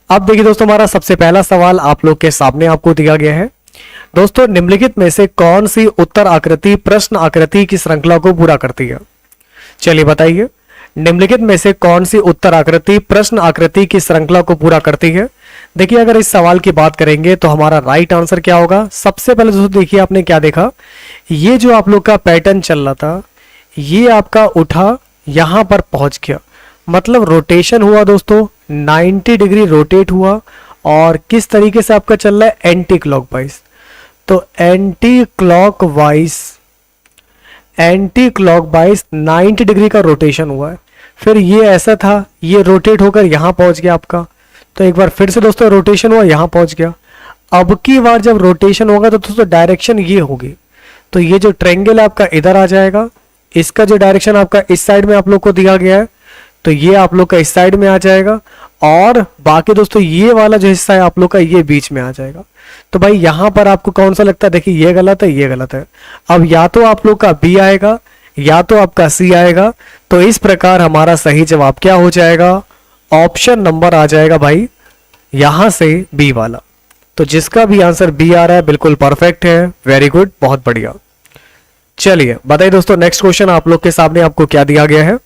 अब देखिए दोस्तों, हमारा सबसे पहला सवाल आप लोग के सामने आपको दिया गया है। दोस्तों, निम्नलिखित में से कौन सी उत्तर आकृति प्रश्न आकृति की श्रृंखला को पूरा करती है? चलिए बताइए, निम्नलिखित में से कौन सी उत्तर आकृति प्रश्न आकृति की श्रृंखला को पूरा करती है? देखिए, अगर इस सवाल की बात करेंगे तो हमारा राइट आंसर क्या होगा? सबसे पहले दोस्तों देखिए, आपने क्या देखा, ये जो आप लोग का पैटर्न चल रहा था, ये आपका उठा यहां पर पहुंच गया, मतलब रोटेशन हुआ दोस्तों, 90 डिग्री रोटेट हुआ। और किस तरीके से आपका चल रहा है? Anti clockwise. तो एंटी क्लॉकवाइज 90 डिग्री का रोटेशन हुआ है। फिर ये ऐसा था, ये रोटेट होकर यहां पहुंच गया आपका। तो एक बार फिर से दोस्तों रोटेशन हुआ, यहां पहुंच गया। अब की बार जब रोटेशन होगा तो दोस्तों डायरेक्शन ये होगी। तो ये जो ट्रायंगल है आपका इधर आ जाएगा, इसका जो डायरेक्शन आपका इस साइड में आप लोग को दिया गया है, तो ये आप लोग का इस साइड में आ जाएगा। और बाकी दोस्तों ये वाला जो हिस्सा है आप लोग का, ये बीच में आ जाएगा। तो भाई यहां पर आपको कौन सा लगता है? देखिए, ये गलत है, ये गलत है। अब या तो आप लोग का बी आएगा या तो आपका सी आएगा। तो इस प्रकार हमारा सही जवाब क्या हो जाएगा? ऑप्शन नंबर आ जाएगा भाई यहां से बी वाला। तो जिसका भी आंसर बी आ रहा है बिल्कुल परफेक्ट है। वेरी गुड, बहुत बढ़िया। चलिए बताइए दोस्तों, नेक्स्ट क्वेश्चन आप लोग के सामने आपको क्या दिया गया है?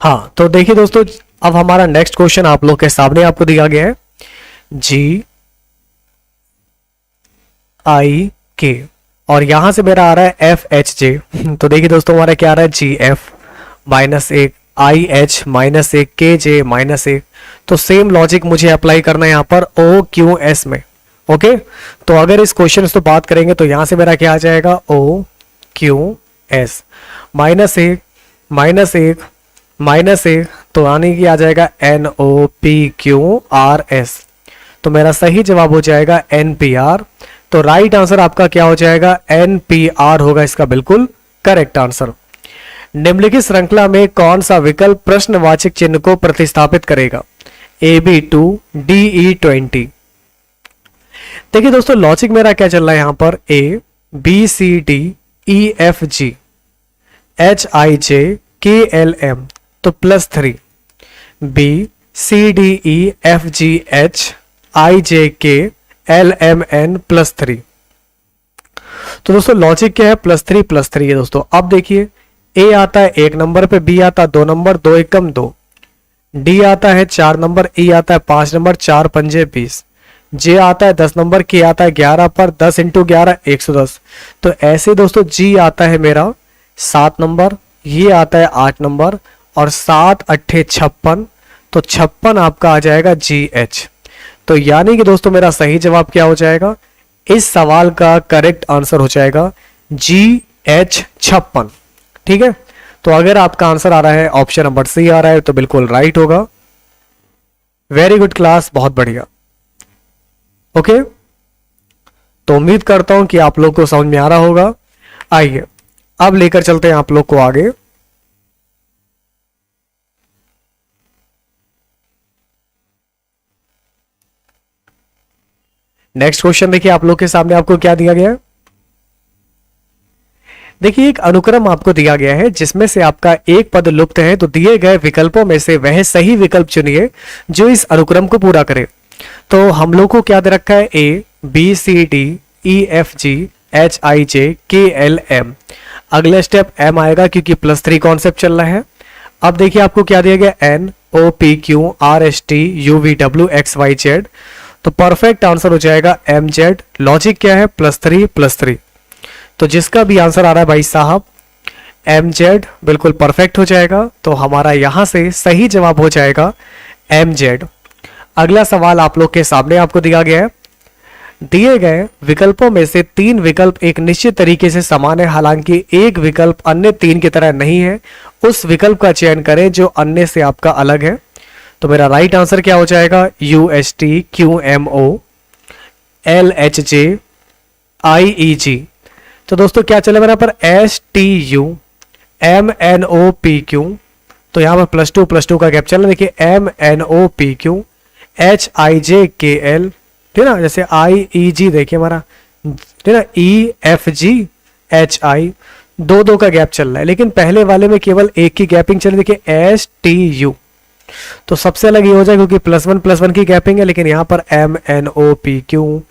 हाँ, तो देखिए दोस्तों, अब हमारा नेक्स्ट क्वेश्चन आप लोग के सामने आपको दिया गया है। जी आई के, और यहां से मेरा आ रहा है एफ एच जे। तो देखिए दोस्तों, हमारा क्या आ रहा है? जी एफ -1 आई एच -1 के जे -1। तो सेम लॉजिक मुझे अप्लाई करना है यहां पर ओ क्यू एस में। ओके, तो अगर इस क्वेश्चन से बात करेंगे तो यहां से मेरा क्या आ जाएगा? ओ क्यू एस -1 -1 तो आने की आ जाएगा N O P Q R S. तो मेरा सही जवाब हो जाएगा एन पी आर। तो राइट आंसर आपका क्या हो जाएगा? एन पी आर होगा इसका बिल्कुल करेक्ट आंसर। निम्नलिखित श्रृंखला में कौन सा विकल्प प्रश्नवाचक चिन्ह को प्रतिस्थापित करेगा? A B 2 D E 20। देखिए दोस्तों, लॉजिक मेरा क्या चल रहा है यहां पर? A B C D E F G H I J K L M, तो +3। B C D E F G H I J K L M N +3। तो दोस्तों लॉजिक क्या है? +3 है दोस्तों। अब देखिए, ए आता है 1 नंबर पे, बी आता है 2 नंबर, 2 एकम 2, डी आता है 4 नंबर, ई आता है 5 नंबर, 4 पंजे 20, जे आता है 10 नंबर, के आता है 11 पर, 10 × 11 110। तो ऐसे दोस्तों जी आता है मेरा 7 नंबर, ये आता है 8 नंबर, और 7 8 56। तो 56 आपका आ जाएगा जी एच। तो यानी कि दोस्तों मेरा सही जवाब क्या हो जाएगा? इस सवाल का करेक्ट आंसर हो जाएगा जी एच 56। ठीक है, तो अगर आपका आंसर आ रहा है ऑप्शन नंबर सी आ रहा है तो बिल्कुल राइट होगा। वेरी गुड क्लास, बहुत बढ़िया। ओके, तो उम्मीद करता हूं कि आप लोग को समझ में आ रहा होगा। आइए अब लेकर चलते हैं आप लोग को आगे। नेक्स्ट क्वेश्चन देखिए, आप लोग के सामने आपको क्या दिया गया है? देखिए, एक अनुक्रम आपको दिया गया है जिसमें से आपका एक पद लुप्त है। तो दिए गए विकल्पों में से वह सही विकल्प चुनिए जो इस अनुक्रम को पूरा करे। तो हम लोग को क्या दे रखा है? A B C D E F G H I J K L M. अगला स्टेप एम आएगा क्योंकि +3 कॉन्सेप्ट चल रहा है। अब देखिए आपको क्या दिया गया? N O P Q R S T U V W X Y Z. तो परफेक्ट आंसर हो जाएगा एम जेड। लॉजिक क्या है? +3 तो जिसका भी आंसर आ रहा है भाई साहब एम जेड बिल्कुल परफेक्ट हो जाएगा। तो हमारा यहां से सही जवाब हो जाएगा एम जेड। अगला सवाल आप लोग के सामने आपको दिया गया है। दिए गए विकल्पों में से 3 विकल्प एक निश्चित तरीके से समान है, हालांकि एक विकल्प अन्य 3 की तरह नहीं है। उस विकल्प का चयन करें जो अन्य से आपका अलग है। तो मेरा राइट आंसर क्या हो जाएगा? U S T Q M O L H J I E G. तो दोस्तों क्या चले मेरा पर? S T U M N O P Q. तो यहां पर +2 का गैप चल रहा है। देखिए M N O P Q H I J K L ठीक है ना, जैसे IEG देखिए हमारा, ठीक है ना, EFGHI, दो दो का गैप चल रहा है, लेकिन पहले वाले में केवल एक की गैपिंग चल रही, देखिए STU, तो सबसे अलग ये हो जाए क्योंकि +1 की गैपिंग है, लेकिन यहाँ पर MNOPQ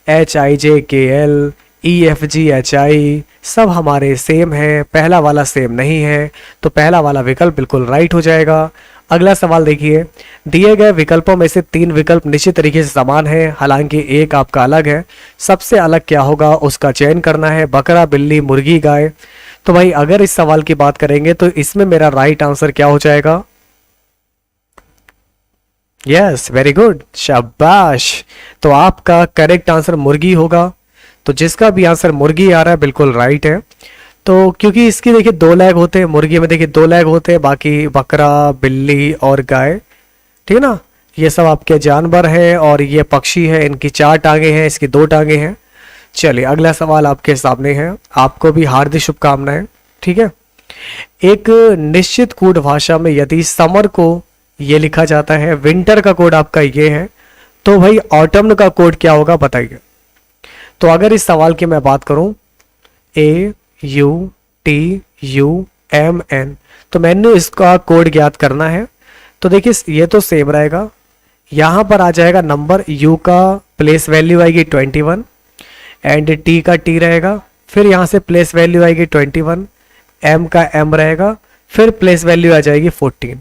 HIJKL EFGHI सब हमारे सेम है, पहला वाला सेम नहीं है, तो पहला वाला विकल्प बिल्कुल राइट हो जाएगा। अगला सवाल देखिए, दिए गए विकल्पों में से 3 विकल्प निश्चित तरीके से समान है, हालांकि एक आपका अलग है, सबसे अलग क्या होगा उसका चयन करना है, बकरा, बिल्ली, मुर्गी, गाय। तो भाई अगर इस सवाल की बात करेंगे तो इसमें मेरा राइट आंसर क्या हो जाएगा? यस, वेरी गुड, शाबाश। तो आपका करेक्ट आंसर मुर्गी होगा। तो जिसका भी आंसर मुर्गी आ रहा है बिल्कुल राइट है। तो क्योंकि इसकी देखिए 2 लेग होते हैं, मुर्गी में देखिए 2 लेग होते हैं, बाकी बकरा, बिल्ली और गाय, ठीक है ना, ये सब आपके जानवर है, और ये पक्षी है, इनकी 4 टांगे हैं, इसकी 2 टांगे हैं। चलिए अगला सवाल आपके सामने है, आपको भी हार्दिक शुभकामनाएं। ठीक है, एक निश्चित कोड भाषा में यदि समर को ये लिखा जाता है, विंटर का कोड आपका ये है, तो भाई ऑटम्न का कोड क्या होगा बताइए। तो अगर इस सवाल की मैं बात करूं, AUTUMN, तो मैंने इसका कोड ज्ञात करना है। तो देखिए ये तो सेम रहेगा, यहां पर आ जाएगा नंबर, U का प्लेस वैल्यू आएगी 21 एंड T का T रहेगा, फिर यहां से प्लेस वैल्यू आएगी 21, M का M रहेगा, फिर प्लेस वैल्यू आ जाएगी 14।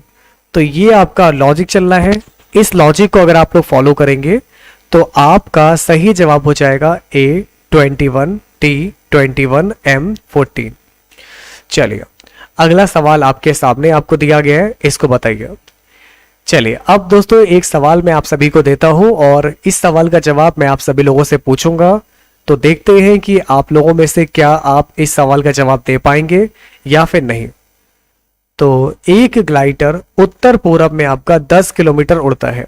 तो ये आपका लॉजिक चल रहा है। इस लॉजिक को अगर आप लोग फॉलो करेंगे तो आपका सही जवाब हो जाएगा A21 T21 M14। चलिए अगला सवाल आपके सामने आपको दिया गया है, इसको बताइए। चलिए अब दोस्तों एक सवाल मैं आप सभी को देता हूं और इस सवाल का जवाब मैं आप सभी लोगों से पूछूंगा। तो देखते हैं कि आप लोगों में से क्या आप इस सवाल का जवाब दे पाएंगे या फिर नहीं। तो एक ग्लाइडर उत्तर पूरब में आपका 10 किलोमीटर उड़ता है,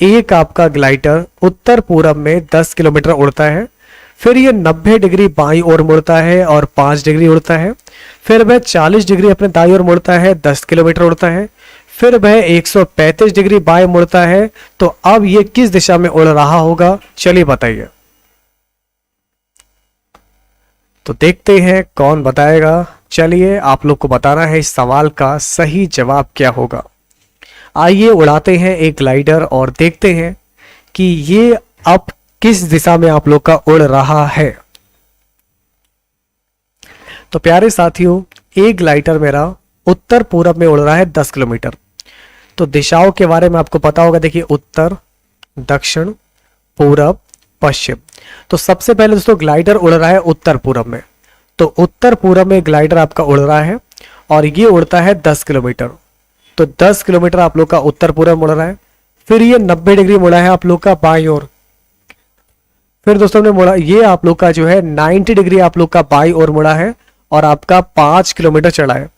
एक आपका ग्लाइडर उत्तर पूरब में 10 किलोमीटर उड़ता है, फिर ये 90 डिग्री बाईं ओर मुड़ता है और 5 डिग्री उड़ता है, फिर वह 40 डिग्री अपने दाईं ओर मुड़ता है, 10 किलोमीटर उड़ता है, फिर वह 135 डिग्री बाएं मुड़ता है। तो अब ये किस दिशा में उड़ रहा होगा, चलिए बताइए। तो देखते हैं कौन बताएगा। चलिए आप लोग को बताना है इस सवाल का सही जवाब क्या होगा। आइए उड़ाते हैं एक ग्लाइडर और देखते हैं कि ये अब किस दिशा में आप लोग का उड़ रहा है। तो प्यारे साथियों, एक ग्लाइडर मेरा उत्तर पूरब में उड़ रहा है 10 किलोमीटर। तो दिशाओं के बारे में आपको पता होगा, देखिए उत्तर, दक्षिण, पूरब, पश्चिम। तो सबसे पहले दोस्तों ग्लाइडर उड़ रहा है उत्तर पूरब में, तो उत्तर पूरब में ग्लाइडर आपका उड़ रहा है और ये उड़ता है 10 किलोमीटर। तो 10 किलोमीटर आप लोग का उत्तर पूरब मुड़ रहा है, फिर ये 90 डिग्री मुड़ा है आप लोग का बाईं ओर, फिर दोस्तों ने मुड़ा ये आप लोग का जो है 90 डिग्री आप लोग का बाईं ओर मुड़ा है और आपका 5 किलोमीटर चढ़ा है।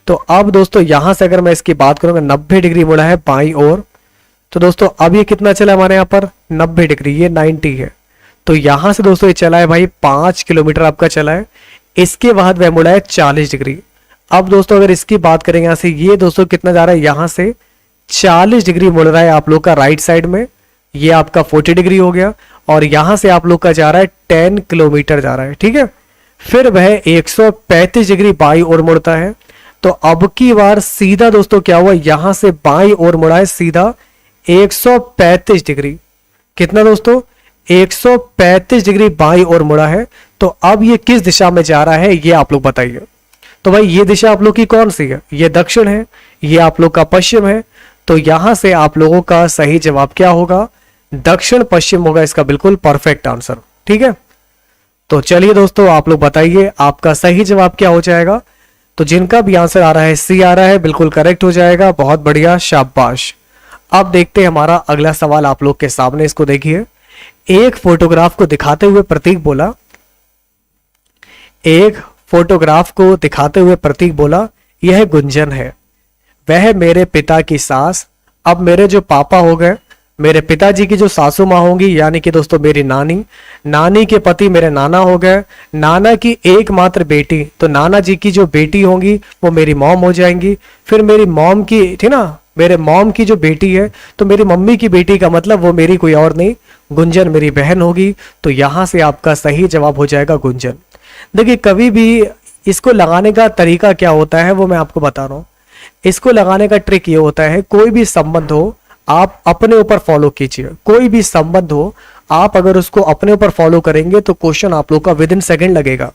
तो अब दोस्तों यहां से अगर मैं इसकी बात करूंगा, 90 डिग्री मुड़ा है बाईं ओर, तो दोस्तों अब ये कितना चला हमारे यहाँ पर 90 डिग्री, ये 90 है। तो यहां से दोस्तों ये चला है भाई 5 किलोमीटर आपका चला है। इसके बाद वह मुड़ा है 40 डिग्री। अब दोस्तों अगर इसकी बात करें यहां से, ये दोस्तों कितना जा रहा है, यहां से 40 डिग्री मुड़ रहा है आप लोग का राइट साइड में, ये आपका 40 डिग्री हो गया, और यहां से आप लोग का जा रहा है 10 किलोमीटर जा रहा है। ठीक है, फिर वह 135 डिग्री बाईं ओर मुड़ता है। तो अब की बार सीधा दोस्तों क्या हुआ, यहां से बाईं ओर मुड़ा है सीधा 135 डिग्री। कितना दोस्तों, 135 डिग्री बाईं ओर मुड़ा है। तो अब ये किस दिशा में जा रहा है ये आप लोग बताइए। तो भाई ये दिशा आप लोग की कौन सी है, ये दक्षिण है, ये आप लोग का पश्चिम है। तो यहां से आप लोगों का सही जवाब क्या होगा, दक्षिण पश्चिम होगा इसका बिल्कुल परफेक्ट आंसर। ठीक है, तो चलिए दोस्तों आप लोग बताइए आपका सही जवाब क्या हो जाएगा। तो जिनका भी आंसर आ रहा है सी आ रहा है, बिल्कुल करेक्ट हो जाएगा, बहुत बढ़िया, शाबाश। अब देखते हैं हमारा अगला सवाल आप लोग के सामने, इसको देखिए। एक फोटोग्राफ को दिखाते हुए प्रतीक बोला, एक फोटोग्राफ को दिखाते हुए प्रतीक बोला, यह गुंजन है, वह मेरे पिता की सास। अब मेरे जो पापा हो गए, मेरे पिताजी की जो सासू माँ होंगी, यानी कि दोस्तों मेरी नानी, नानी के पति मेरे नाना हो गए, नाना की एकमात्र बेटी, तो नाना जी की जो बेटी होंगी वो मेरी मॉम हो जाएंगी। फिर मेरी मॉम की, ठीक ना, मेरे मॉम की जो बेटी है, तो मेरी मम्मी की बेटी का मतलब वो मेरी कोई और नहीं, गुंजन मेरी बहन होगी, तो यहां से आपका सही जवाब हो जाएगा गुंजन। देखिए कभी भी इसको लगाने का तरीका क्या होता है वो मैं आपको बता रहा हूं। इसको लगाने का ट्रिक ये होता है, कोई भी संबंध हो आप अपने ऊपर फॉलो कीजिए। कोई भी संबंध हो आप अगर उसको अपने ऊपर फॉलो करेंगे तो क्वेश्चन आप लोग का विद इन सेकेंड लगेगा,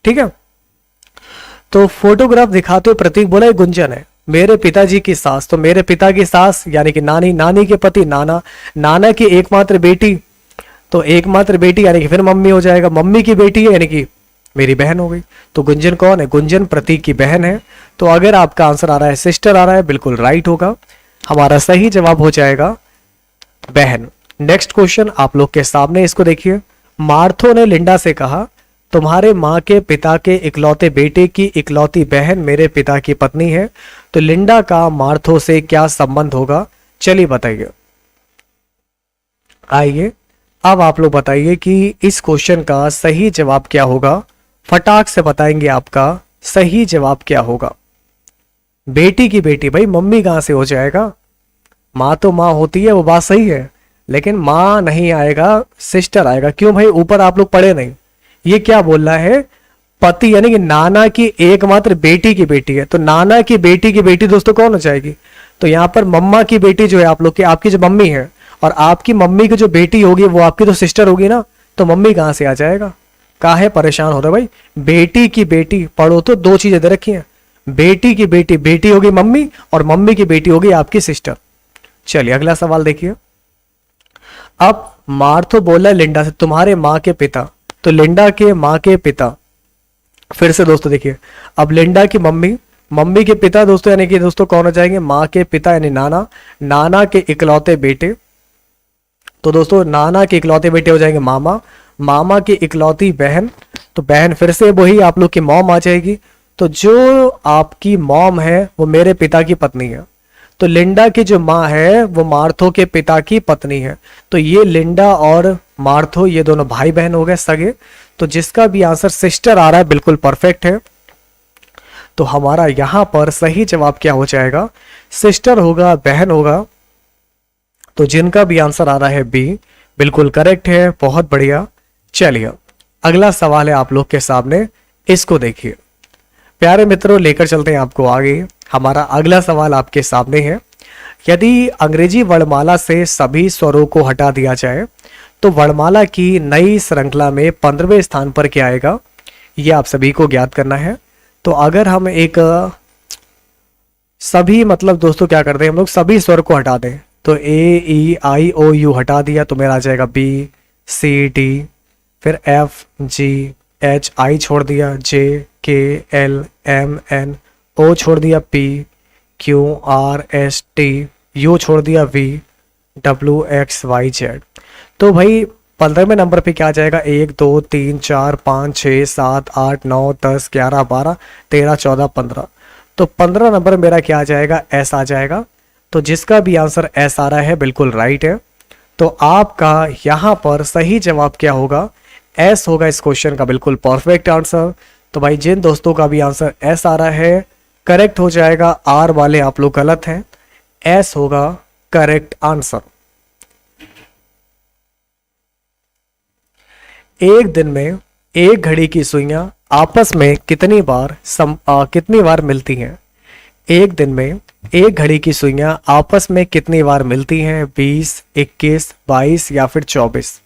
ठीक है। तो फोटोग्राफ दिखाते हुए प्रतीक बोला गुंजन है मेरे पिताजी की सास, तो मेरे पिता की सास यानी कि नानी, नानी के पति नाना, नाना की एकमात्र बेटी, तो एकमात्र बेटी यानी कि फिर मम्मी हो जाएगा, मम्मी की बेटी है यानी कि मेरी बहन हो गई। तो गुंजन कौन है? गुंजन प्रतीक की बहन है। तो अगर आपका आंसर आ रहा है सिस्टर आ रहा है, बिल्कुल राइट होगा, हमारा सही जवाब हो जाएगा बहन। नेक्स्ट क्वेश्चन आप लोग के सामने, इसको देखिए। मार्थो ने लिंडा से कहा तुम्हारे माँ के पिता के इकलौते बेटे की इकलौती बहन मेरे पिता की पत्नी है, तो लिंडा का मार्थो से क्या संबंध होगा? चलिए बताइए। आइए अब आप लोग बताइए कि इस क्वेश्चन का सही जवाब क्या होगा। फटाक से बताएंगे आपका सही जवाब क्या होगा। बेटी की बेटी, भाई मम्मी कहां से हो जाएगा? माँ तो माँ होती है, वो बात सही है, लेकिन माँ नहीं आएगा, सिस्टर आएगा। क्यों भाई? ऊपर आप लोग पढ़े नहीं। ये क्या बोल रहा है? पति यानी कि नाना की एकमात्र बेटी की बेटी है, तो नाना की बेटी दोस्तों कौन हो जाएगी? तो यहाँ पर मम्मा की बेटी जो है आप लोग की, आपकी जो मम्मी है, और आपकी मम्मी की जो बेटी होगी वो आपकी तो सिस्टर होगी ना, तो मम्मी कहां से आ जाएगा? काहे परेशान हो रहे भाई? बेटी की बेटी पढ़ो तो दो चीजें दे रखी हैं, बेटी की बेटी, बेटी होगी मम्मी, और मम्मी की बेटी होगी आपकी सिस्टर। चलिए अगला सवाल देखिए। अब मार्थो बोला लिंडा से तुम्हारे माँ के पिता, तो लिंडा के माँ के पिता, फिर से दोस्तों देखिए, अब लिंडा की मम्मी, मम्मी के पिता दोस्तों यानी कि दोस्तों कौन हो जाएंगे? माँ के पिता यानी नाना, नाना के इकलौते बेटे, तो दोस्तों नाना के इकलौते बेटे हो जाएंगे मामा, मामा की इकलौती बहन, तो बहन फिर से वही आप लोग की मॉम आ जाएगी। तो जो आपकी मॉम है वो मेरे पिता की पत्नी है, तो लिंडा की जो माँ है वो मार्थो के पिता की पत्नी है। तो ये लिंडा और मार्थो ये दोनों भाई बहन हो गए सगे। तो जिसका भी आंसर सिस्टर आ रहा है बिल्कुल परफेक्ट है। तो हमारा यहां पर सही जवाब क्या हो जाएगा? सिस्टर होगा, बहन होगा। तो जिनका भी आंसर आ रहा है बी बिल्कुल करेक्ट है, बहुत बढ़िया। चलिए अगला सवाल है आप लोग के सामने, इसको देखिए। प्यारे मित्रों लेकर चलते हैं आपको आगे। हमारा अगला सवाल आपके सामने है, यदि अंग्रेजी वर्णमाला से सभी स्वरों को हटा दिया जाए तो वर्णमाला की नई श्रृंखला में 15वें स्थान पर क्या आएगा? ये आप सभी को ज्ञात करना है। तो अगर हम एक सभी मतलब दोस्तों क्या करते हैं हम लोग, सभी स्वर को हटा दें, तो ए ई आई ओ यू हटा दिया तो मेरा आ जाएगा बी सी डी, फिर एफ जी एच, आई छोड़ दिया, जे K L M N, O छोड़ दिया, P Q R S T, U छोड़ दिया, V W X Y Z. तो भाई 15वें नंबर पे क्या आ जाएगा? 1 2 3 4 5 6 7 8 9 10 11 12 13 14 15। तो 15 नंबर मेरा क्या आ जाएगा? एस आ जाएगा। तो जिसका भी आंसर एस आ रहा है बिल्कुल राइट है। तो आपका यहां पर सही जवाब क्या होगा? एस होगा इस क्वेश्चन का बिल्कुल परफेक्ट आंसर। तो भाई जिन दोस्तों का भी आंसर एस आ रहा है करेक्ट हो जाएगा, आर वाले आप लोग गलत हैं, एस होगा करेक्ट आंसर। एक दिन में एक घड़ी की सुइयां आपस में कितनी बार मिलती हैं? एक दिन में एक घड़ी की सुइयां आपस में कितनी बार मिलती हैं? 20, 21, 22 या फिर 24।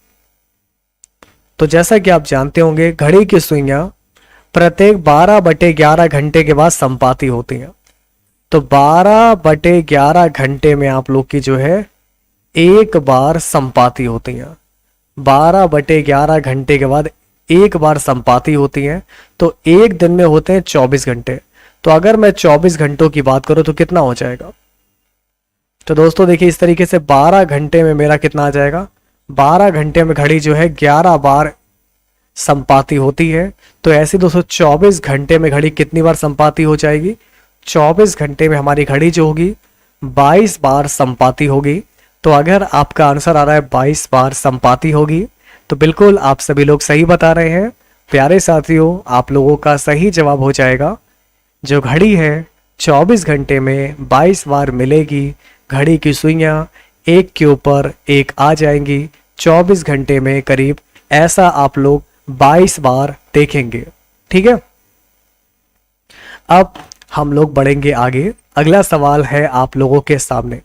तो जैसा कि आप जानते होंगे घड़ी की सुइयां प्रत्येक 12/11 घंटे के बाद संपाती होती हैं। तो 12/11 घंटे में आप लोग की जो है एक बार संपाती होती हैं। 12/11 घंटे के बाद एक बार संपाती होती हैं। तो एक दिन में होते हैं 24 घंटे। तो अगर मैं 24 घंटों की बात करूं तो कितना हो जाएगा? तो दोस्तों देखिए इस तरीके से 12 घंटे में मेरा कितना आ जाएगा? 12 घंटे में घड़ी जो है 11 बार संपाती होती है। तो ऐसे दोस्तों 24 घंटे में घड़ी कितनी बार संपाती हो जाएगी? 24 घंटे में हमारी घड़ी जो होगी 22 बार संपाती होगी। तो अगर आपका आंसर आ रहा है 22 बार संपाती होगी तो बिल्कुल आप सभी लोग सही बता रहे हैं। प्यारे साथियों आप लोगों का सही जवाब हो जाएगा, जो घड़ी है 24 घंटे में 22 बार मिलेगी। घड़ी की सुइयां एक के ऊपर एक आ जाएंगी 24 घंटे में करीब ऐसा आप लोग 22 बार देखेंगे। ठीक है, अब हम लोग बढ़ेंगे आगे। अगला सवाल है आप लोगों के सामने।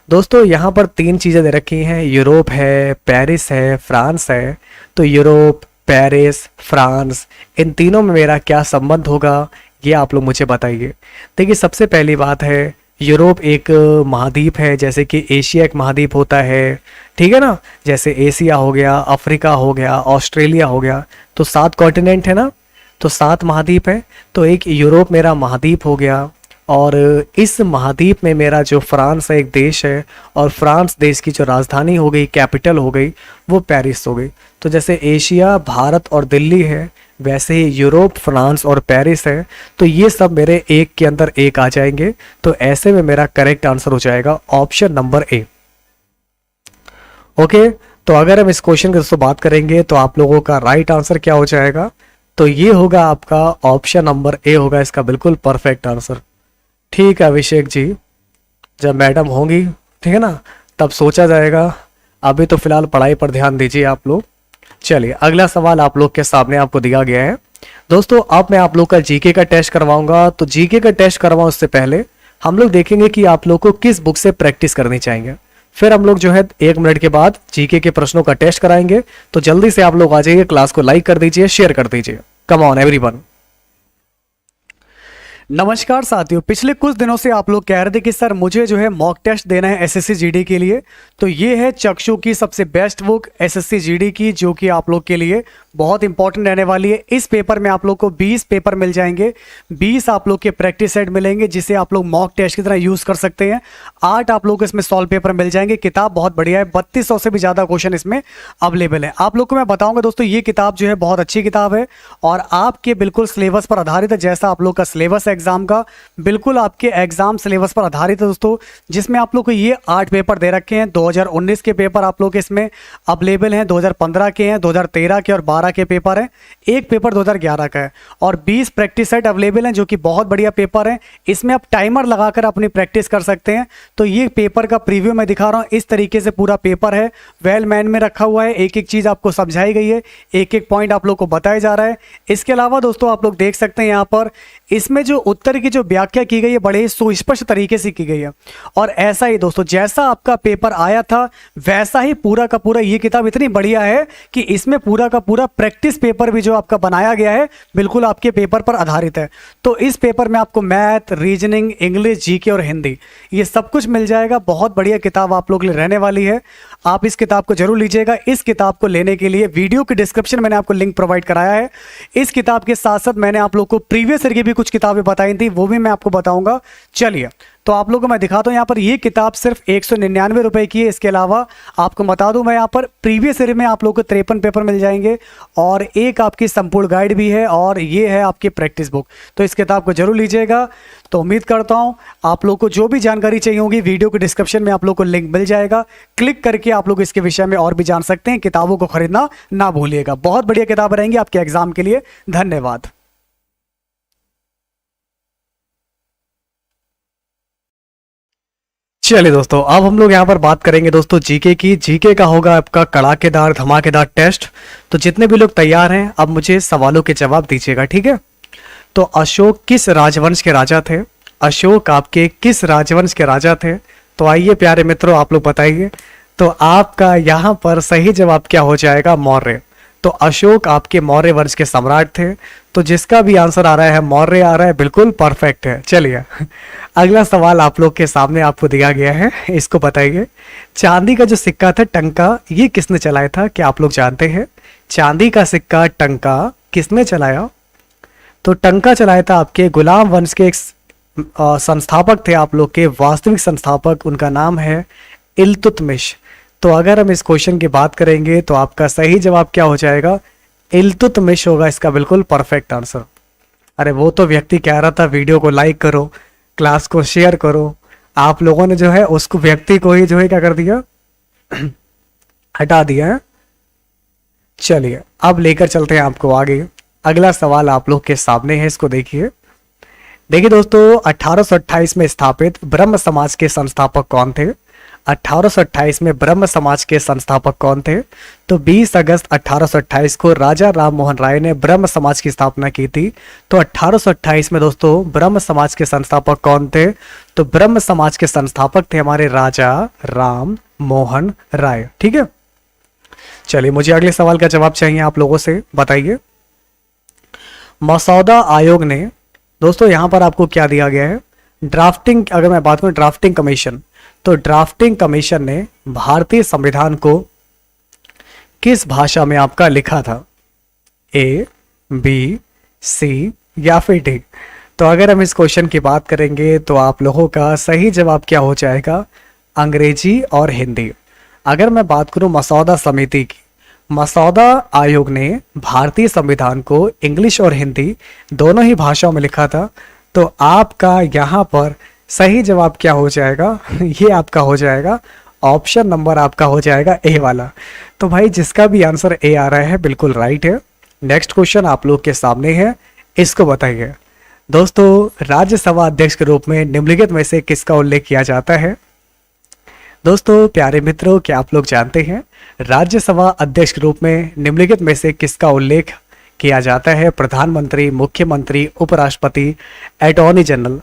दोस्तों यहाँ पर 3 चीज़ें दे रखी हैं, यूरोप है, पेरिस है, फ्रांस है। तो यूरोप, पेरिस, फ्रांस, इन तीनों में मेरा क्या संबंध होगा, ये आप लोग मुझे बताइए। देखिए सबसे पहली बात है, यूरोप एक महाद्वीप है, जैसे कि एशिया एक महाद्वीप होता है, ठीक है ना। जैसे एशिया हो गया, अफ्रीका हो गया, ऑस्ट्रेलिया हो गया, तो 7 कॉन्टिनेंट है ना, तो 7 महाद्वीप है। तो एक यूरोप मेरा महाद्वीप हो गया, और इस महाद्वीप में मेरा जो फ्रांस है एक देश है, और फ्रांस देश की जो राजधानी हो गई, कैपिटल हो गई, वो पेरिस हो गई। तो जैसे एशिया, भारत और दिल्ली है, वैसे ही यूरोप, फ्रांस और पेरिस है। तो ये सब मेरे एक के अंदर एक आ जाएंगे। तो ऐसे में मेरा करेक्ट आंसर हो जाएगा ऑप्शन नंबर ए। ओके, तो अगर हम इस क्वेश्चन की दोस्तों बात करेंगे तो आप लोगों का राइट आंसर क्या हो जाएगा, तो ये होगा आपका ऑप्शन नंबर ए होगा इसका बिल्कुल परफेक्ट आंसर। ठीक है अभिषेक जी, जब मैडम होंगी, ठीक है ना, तब सोचा जाएगा, अभी तो फिलहाल पढ़ाई पर ध्यान दीजिए आप लोग। चलिए अगला सवाल आप लोग के सामने आपको दिया गया है। दोस्तों अब मैं आप लोग का जीके का टेस्ट करवाऊंगा। तो जीके का टेस्ट करवाऊं उससे पहले हम लोग देखेंगे कि आप लोग को किस बुक से प्रैक्टिस करनी चाहिए। फिर हम लोग जो है 1 मिनट के बाद जीके के प्रश्नों का टेस्ट कराएंगे। तो जल्दी से आप लोग आ जाइए, क्लास को लाइक कर दीजिए, शेयर कर दीजिए। Come on everyone. नमस्कार साथियों, पिछले कुछ दिनों से आप लोग कह रहे थे कि सर मुझे जो है मॉक टेस्ट देना है एसएससी जीडी के लिए। तो ये है चक्षु की सबसे बेस्ट बुक एसएससी जीडी की, जो कि आप लोग के लिए बहुत इंपॉर्टेंट रहने वाली है। इस पेपर में आप लोग को 20 पेपर मिल जाएंगे, 20 आप लोग के प्रैक्टिस सेट मिलेंगे, जिसे आप लोग मॉक टेस्ट की तरह यूज़ कर सकते हैं। 8 आप लोग को इसमें सॉल्व पेपर मिल जाएंगे। किताब बहुत बढ़िया है, 3200 से भी ज़्यादा क्वेश्चन इसमें अवेलेबल है। आप लोग को मैं बताऊँगा दोस्तों, ये किताब जो है बहुत अच्छी किताब है और आपके बिल्कुल सिलेबस पर आधारित है। जैसा आप लोग का सिलेबस है एग्जाम का, बिल्कुल आपके एग्जाम सिलेबस पर आधारित है दोस्तों। जिसमें आप लोग को ये 8 पेपर दे रखे हैं। 2019 के पेपर आप लोग के इसमें अवेलेबल हैं, 2015 के हैं, 2013 के और 12 के पेपर हैं, एक पेपर 2011 का है, और 20 प्रैक्टिस सेट अवेलेबल हैं, जो कि बहुत बढ़िया पेपर हैं। इसमें आप टाइमर लगाकर अपनी प्रैक्टिस कर सकते हैं। तो ये पेपर का प्रीव्यू मैं दिखा रहा हूँ, इस तरीके से पूरा पेपर है, वेल मैन में रखा हुआ है, एक एक चीज़ आपको समझाई गई है, एक एक पॉइंट आप लोग को बताया जा रहा है। इसके अलावा दोस्तों आप लोग देख सकते हैं यहाँ पर इसमें जो उत्तर की जो व्याख्या की गई है बड़े सुस्पष्ट तरीके से की गई है। और ऐसा ही दोस्तों जैसा आपका पेपर आया था वैसा ही पूरा का पूरा ये किताब इतनी बढ़िया है कि इसमें पूरा का पूरा प्रैक्टिस पेपर भी जो आपका बनाया गया है बिल्कुल आपके पेपर पर आधारित है। तो इस पेपर में आपको मैथ, रीजनिंग, इंग्लिश, जीके और हिंदी ये सब कुछ मिल जाएगा। बहुत बढ़िया किताब आप लोग के लिए रहने वाली है। आप इस किताब को जरूर लीजिएगा। इस किताब को लेने के लिए वीडियो के डिस्क्रिप्शन में मैंने आपको लिंक प्रोवाइड कराया है। इस किताब के साथ साथ मैंने आप लोग को प्रीवियस ईयर की भी कुछ किताबें बताई थी, वो भी मैं आपको बताऊंगा। चलिए तो आप लोगों को मैं दिखाता हूँ। यहाँ पर ये किताब सिर्फ 199 रुपए की है। इसके अलावा आपको बता दूं मैं यहाँ पर प्रीवियस ईयर में आप लोगों को 53 पेपर मिल जाएंगे और एक आपकी संपूर्ण गाइड भी है, और ये है आपकी प्रैक्टिस बुक। तो इस किताब को जरूर लीजिएगा। तो उम्मीद करता हूँ आप लोग को जो भी जानकारी चाहिए होगी वीडियो के डिस्क्रिप्शन में आप लोग को लिंक मिल जाएगा। क्लिक करके आप लोग इसके विषय में और भी जान सकते हैं। किताबों को खरीदना ना भूलिएगा, बहुत बढ़िया किताबें रहेंगी आपके एग्जाम के लिए। धन्यवाद। चलिए दोस्तों अब हम लोग यहाँ पर बात करेंगे दोस्तों जीके की। जीके का होगा आपका कड़ाकेदार धमाकेदार टेस्ट। तो जितने भी लोग तैयार हैं अब मुझे सवालों के जवाब दीजिएगा, ठीक है। तो अशोक किस राजवंश के राजा थे? अशोक आपके किस राजवंश के राजा थे? तो आइए प्यारे मित्रों आप लोग बताइए। तो आपका यहाँ पर सही जवाब क्या हो जाएगा? मौर्य। तो अशोक आपके मौर्य वंश के सम्राट थे। तो जिसका भी आंसर आ रहा है मौर्य आ रहा है, बिल्कुल परफेक्ट है। चलिए अगला सवाल आप लोग के सामने आपको दिया गया है, इसको बताइए। चांदी का जो सिक्का था टंका, ये किसने चलाया था? क्या आप लोग जानते हैं? चांदी का सिक्का टंका किसने चलाया? तो टंका चलाया था आपके गुलाम वंश के एक संस्थापक थे, आप लोग के वास्तविक संस्थापक, उनका नाम है इल्तुतमिश। तो अगर हम इस क्वेश्चन की बात करेंगे तो आपका सही जवाब क्या हो जाएगा? इल्तुतमिश होगा इसका बिल्कुल परफेक्ट आंसर। अरे वो तो व्यक्ति कह रहा था वीडियो को लाइक करो, क्लास को शेयर करो, आप लोगों ने जो है उसको व्यक्ति को ही जो है क्या कर दिया हटा दिया है। चलिए अब लेकर चलते हैं आपको आगे। अगला सवाल आप लोग के सामने है, इसको देखिए। देखिए दोस्तों 1828 में स्थापित ब्रह्म समाज के संस्थापक कौन थे? 1828 में ब्रह्म समाज के संस्थापक कौन थे? तो 20 अगस्त 1828 को राजा राम मोहन राय ने ब्रह्म समाज की स्थापना की थी। तो 1828 में दोस्तों ब्रह्म समाज के संस्थापक कौन थे? तो ब्रह्म समाज के संस्थापक थे हमारे राजा राम मोहन राय। ठीक है, चलिए मुझे अगले सवाल का जवाब चाहिए आप लोगों से, बताइए। मसौदा आयोग ने दोस्तों यहां पर आपको क्या दिया गया है? ड्राफ्टिंग, अगर मैं बात करूं ड्राफ्टिंग कमीशन, तो ड्राफ्टिंग कमीशन ने भारतीय संविधान को किस भाषा में आपका लिखा था? ए, बी, सी या फिर डी? तो अगर हम इस क्वेश्चन की बात करेंगे तो आप लोगों का सही जवाब क्या हो जाएगा? अंग्रेजी और हिंदी। अगर मैं बात करूं मसौदा समिति की, मसौदा आयोग ने भारतीय संविधान को इंग्लिश और हिंदी दोनों ही भाषाओं में लिखा था। तो आपका यहाँ पर सही जवाब क्या हो जाएगा? ये आपका हो जाएगा ऑप्शन नंबर, आपका हो जाएगा ए वाला। तो भाई जिसका भी आंसर ए आ रहा है बिल्कुल राइट है। नेक्स्ट क्वेश्चन आप लोग के सामने है, इसको बताइए। दोस्तों राज्यसभा अध्यक्ष के रूप में निम्नलिखित में से किसका उल्लेख किया जाता है? दोस्तों प्यारे मित्रों, क्या आप लोग जानते हैं राज्यसभा अध्यक्ष के रूप में निम्नलिखित में से किसका उल्लेख किया जाता है? प्रधानमंत्री, मुख्यमंत्री, उपराष्ट्रपति, अटॉर्नी जनरल।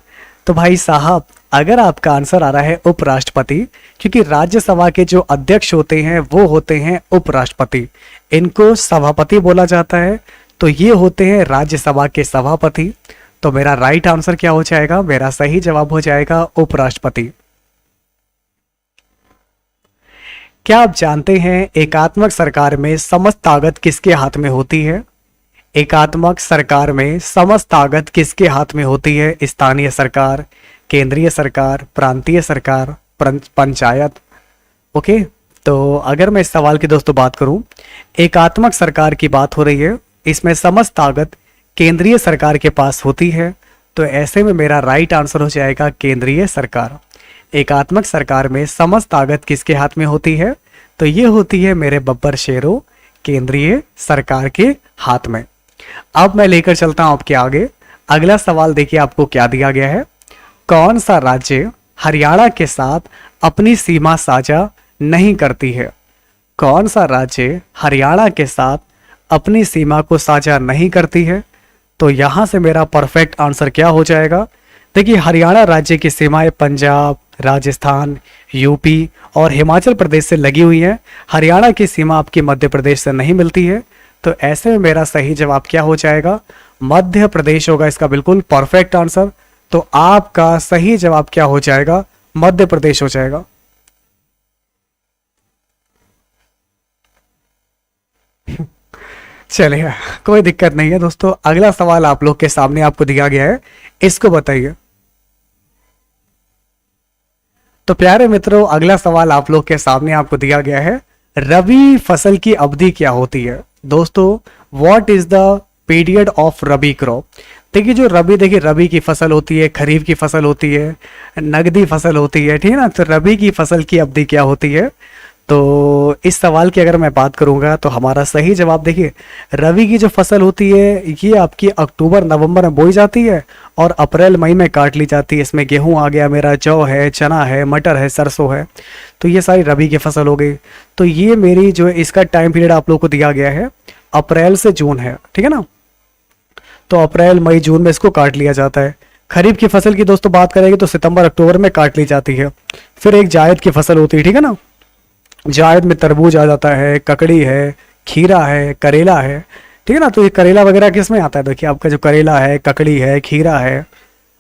तो भाई साहब अगर आपका आंसर आ रहा है उपराष्ट्रपति, क्योंकि राज्यसभा के जो अध्यक्ष होते हैं वो होते हैं उपराष्ट्रपति, इनको सभापति बोला जाता है, तो ये होते हैं राज्यसभा के सभापति। तो मेरा राइट आंसर क्या हो जाएगा? मेरा सही जवाब हो जाएगा उपराष्ट्रपति। क्या आप जानते हैं एकात्मक सरकार में समस्त ताकत किसके हाथ में होती है? एकात्मक सरकार में समस्त ताकत किसके हाथ में होती है? स्थानीय सरकार, केंद्रीय सरकार, प्रांतीय सरकार, पंचायत। ओके, तो अगर मैं इस सवाल की दोस्तों बात करूं, एकात्मक सरकार की बात हो रही है, इसमें समस्त ताकत केंद्रीय सरकार के पास होती है। तो ऐसे में मेरा राइट आंसर हो जाएगा केंद्रीय सरकार। एकात्मक सरकार में समस्त ताकत किसके हाथ में होती है? तो ये होती है मेरे बब्बर शेरों, केंद्रीय सरकार के हाथ में। अब मैं लेकर चलता हूं आपके आगे। अगला सवाल देखिए आपको क्या दिया गया है। कौन सा राज्य हरियाणा के साथ अपनी सीमा साझा नहीं करती है? कौन सा राज्य हरियाणा के साथ अपनी सीमा को साझा नहीं करती है? तो यहां से मेरा परफेक्ट आंसर क्या हो जाएगा? देखिए हरियाणा राज्य की सीमाएं पंजाब, राजस्थान, यूपी और हिमाचल प्रदेश से लगी हुई है। हरियाणा की सीमा आपकी मध्य प्रदेश से नहीं मिलती है। तो ऐसे में मेरा सही जवाब क्या हो जाएगा? मध्य प्रदेश होगा इसका बिल्कुल परफेक्ट आंसर। तो आपका सही जवाब क्या हो जाएगा? मध्य प्रदेश हो जाएगा। चलिए कोई दिक्कत नहीं है दोस्तों। अगला सवाल आप लोग के सामने आपको दिया गया है, इसको बताइए। तो प्यारे मित्रों अगला सवाल आप लोग के सामने आपको दिया गया है, रबी फसल की अवधि क्या होती है? दोस्तों what is the period of rabi crop? देखिए जो रबी, देखिए रबी की फसल होती है, खरीफ की फसल होती है, नगदी फसल होती है, ठीक है ना। तो रबी की फसल की अवधि क्या होती है? तो इस सवाल की अगर मैं बात करूंगा तो हमारा सही जवाब देखिए, रबी की जो फसल होती है ये आपकी अक्टूबर नवंबर में बोई जाती है और अप्रैल मई में काट ली जाती है। इसमें गेहूं आ गया, मेरा जौ है, चना है, मटर है, सरसों है, तो ये सारी रबी की फसल हो गई। तो ये मेरी जो इसका टाइम पीरियड आप लोग को दिया गया है अप्रैल से जून है, ठीक है ना। तो अप्रैल मई जून में इसको काट लिया जाता है। खरीफ की फसल की दोस्तों बात करेंगे तो सितंबर अक्टूबर में काट ली जाती है। फिर एक जायद की फसल होती है, ठीक है ना। जायद में तरबूज आ जाता है, ककड़ी है, खीरा है, करेला है, ठीक है ना। तो ये करेला वगैरह किस में आता है? देखिए आपका जो करेला है, ककड़ी है, खीरा है।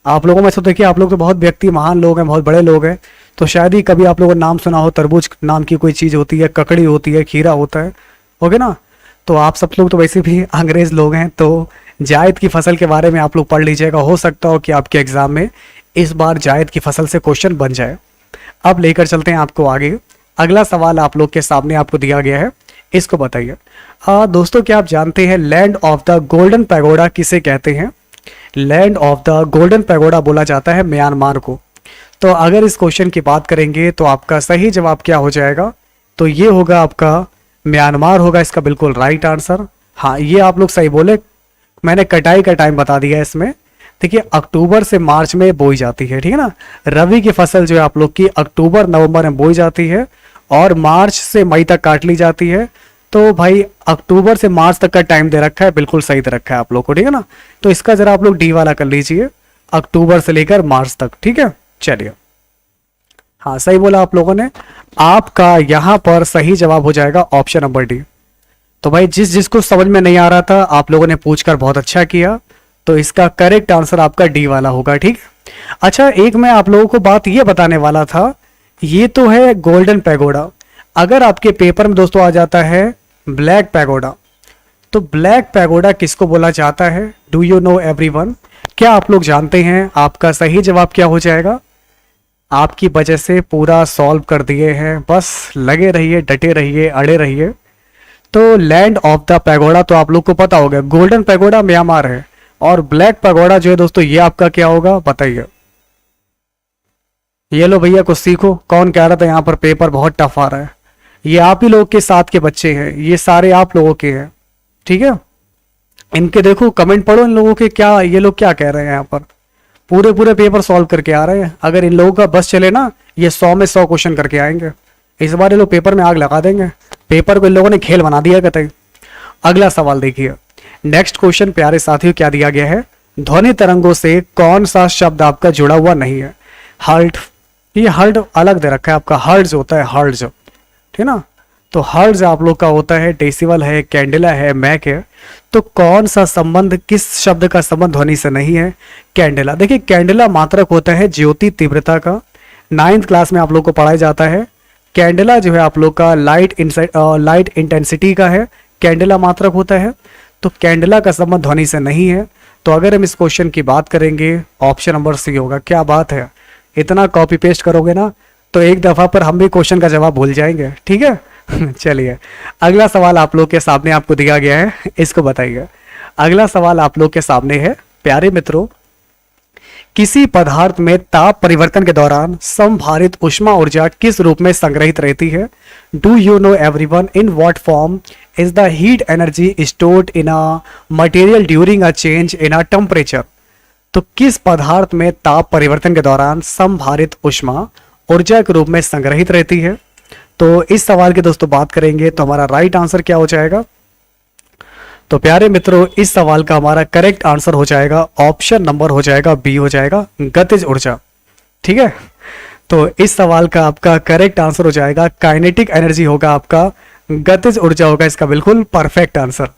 आप लोगों में से देखिए आप लोग तो बहुत व्यक्ति महान लोग हैं, बहुत बड़े लोग हैं, तो शायद ही कभी आप लोगों ने नाम सुना हो, तरबूज नाम की कोई चीज़ होती है, ककड़ी होती है, खीरा होता है, ओके ना। तो आप सब लोग तो वैसे भी अंग्रेज लोग हैं, तो जायद की फसल के बारे में आप लोग पढ़ लीजिएगा। हो सकता हो कि आपके एग्जाम में इस बार जायद की फसल से क्वेश्चन बन जाए। अब लेकर चलते हैं आपको आगे। अगला सवाल आप लोग के सामने आपको दिया गया है, इसको बताइए। दोस्तों क्या आप जानते हैं land of the golden pagoda किसे कहते हैं? Land of the golden pagoda बोला जाता है म्यांमार को। तो अगर इस क्वेश्चन की बात करेंगे तो आपका सही जवाब क्या हो जाएगा? तो ये होगा आपका म्यांमार होगा इसका बिल्कुल राइट आंसर। हाँ ये आप लोग सही बोले, मैंने कटाई का टाइम बता दिया इसमें। देखिए अक्टूबर से मार्च में बोई जाती है, ठीक है ना। रबी की फसल जो है आप लोग की अक्टूबर नवंबर में बोई जाती है और मार्च से मई तक काट ली जाती है। तो भाई अक्टूबर से मार्च तक का टाइम दे रखा है, बिल्कुल सही दे रखा है आप लोग को, ठीक है ना। तो इसका जरा आप लोग डी वाला कर लीजिए, अक्टूबर से लेकर मार्च तक, ठीक है। चलिए, हाँ सही बोला आप लोगों ने। आपका यहां पर सही जवाब हो जाएगा ऑप्शन नंबर डी। तो भाई जिसको समझ में नहीं आ रहा था आप लोगों ने पूछकर बहुत अच्छा किया, तो इसका करेक्ट आंसर आपका डी वाला होगा, ठीक। अच्छा, एक मैं आप लोगों को बात ये बताने वाला था, ये तो है गोल्डन पैगोडा। अगर आपके पेपर में दोस्तों आ जाता है ब्लैक पैगोडा, तो ब्लैक पैगोडा किसको बोला जाता है? Do you know everyone? क्या आप लोग जानते हैं? आपका सही जवाब क्या हो जाएगा? आपकी वजह से पूरा सॉल्व कर दिए हैं, बस लगे रहिए, डटे रहिए, अड़े रहिए। तो लैंड ऑफ द पैगोडा तो आप लोग को पता होगा, गोल्डन पैगोडा म्यांमार है, और ब्लैक पैगोडा जो है दोस्तों ये आपका क्या होगा बताइए। ये लो भैया कुछ सीखो। कौन कह रहा था यहाँ पर पेपर बहुत टफ आ रहा है? ये आप ही लोग के साथ के बच्चे हैं, ये सारे आप लोगों के हैं, ठीक है। इनके देखो कमेंट पढ़ो, इन लोगों के क्या, ये लोग क्या कह रहे हैं यहाँ पर, पूरे पूरे पेपर सॉल्व करके आ रहे हैं। अगर इन लोगों का बस चले ना, ये 100 में 100 क्वेश्चन करके आएंगे। इस बार ये लोग पेपर में आग लगा देंगे, पेपर को इन लोगों ने खेल बना दिया कतई। अगला सवाल देखिए, नेक्स्ट क्वेश्चन प्यारे साथियों क्या दिया गया है? ध्वनि तरंगों से कौन सा शब्द आपका जुड़ा हुआ नहीं है? हर्ट, ये हर्ट अलग दे रखा है आपका, हर्ट्ज होता है, हर्ट्ज, ठीक ना। तो हर्ट्ज आप लोग का होता है, डेसिबल है, कैंडेला है, मैक है। तो कौन सा संबंध, किस शब्द का संबंध ध्वनि से नहीं है? कैंडेला। देखिए कैंडेला मात्रक होता है ज्योति तीव्रता का, 9th क्लास में आप लोग को पढ़ाया जाता है। कैंडेला जो है आप लोग का लाइट इंटेंसिटी का है, कैंडेला मात्रक होता है। तो कैंडेला का संबंध ध्वनि से नहीं है। तो अगर हम इस क्वेश्चन की बात करेंगे, ऑप्शन नंबर सी होगा। क्या बात है, इतना कॉपी पेस्ट करोगे ना तो एक दफा पर हम भी क्वेश्चन का जवाब भूल जाएंगे, ठीक है। चलिए, अगला सवाल आप लोग के सामने आपको दिया गया है, इसको बताइए। अगला सवाल आप लोग के सामने है, प्यारे मित्रों, किसी पदार्थ में ताप परिवर्तन के दौरान संभारित ऊष्मा ऊर्जा किस रूप में संग्रहित रहती है? Do you know everyone in what form is the heat energy stored in a material during a change in a temperature? तो किस पदार्थ में ताप परिवर्तन के दौरान संभारित ऊष्मा ऊर्जा के रूप में संग्रहित रहती है? तो इस सवाल की दोस्तों बात करेंगे तो हमारा राइट आंसर क्या हो जाएगा? तो प्यारे मित्रों, इस सवाल का हमारा करेक्ट आंसर हो जाएगा ऑप्शन नंबर हो जाएगा बी, हो जाएगा गतिज ऊर्जा, ठीक है। तो इस सवाल का आपका करेक्ट आंसर हो जाएगा काइनेटिक एनर्जी होगा, आपका गतिज ऊर्जा होगा इसका बिल्कुल परफेक्ट आंसर।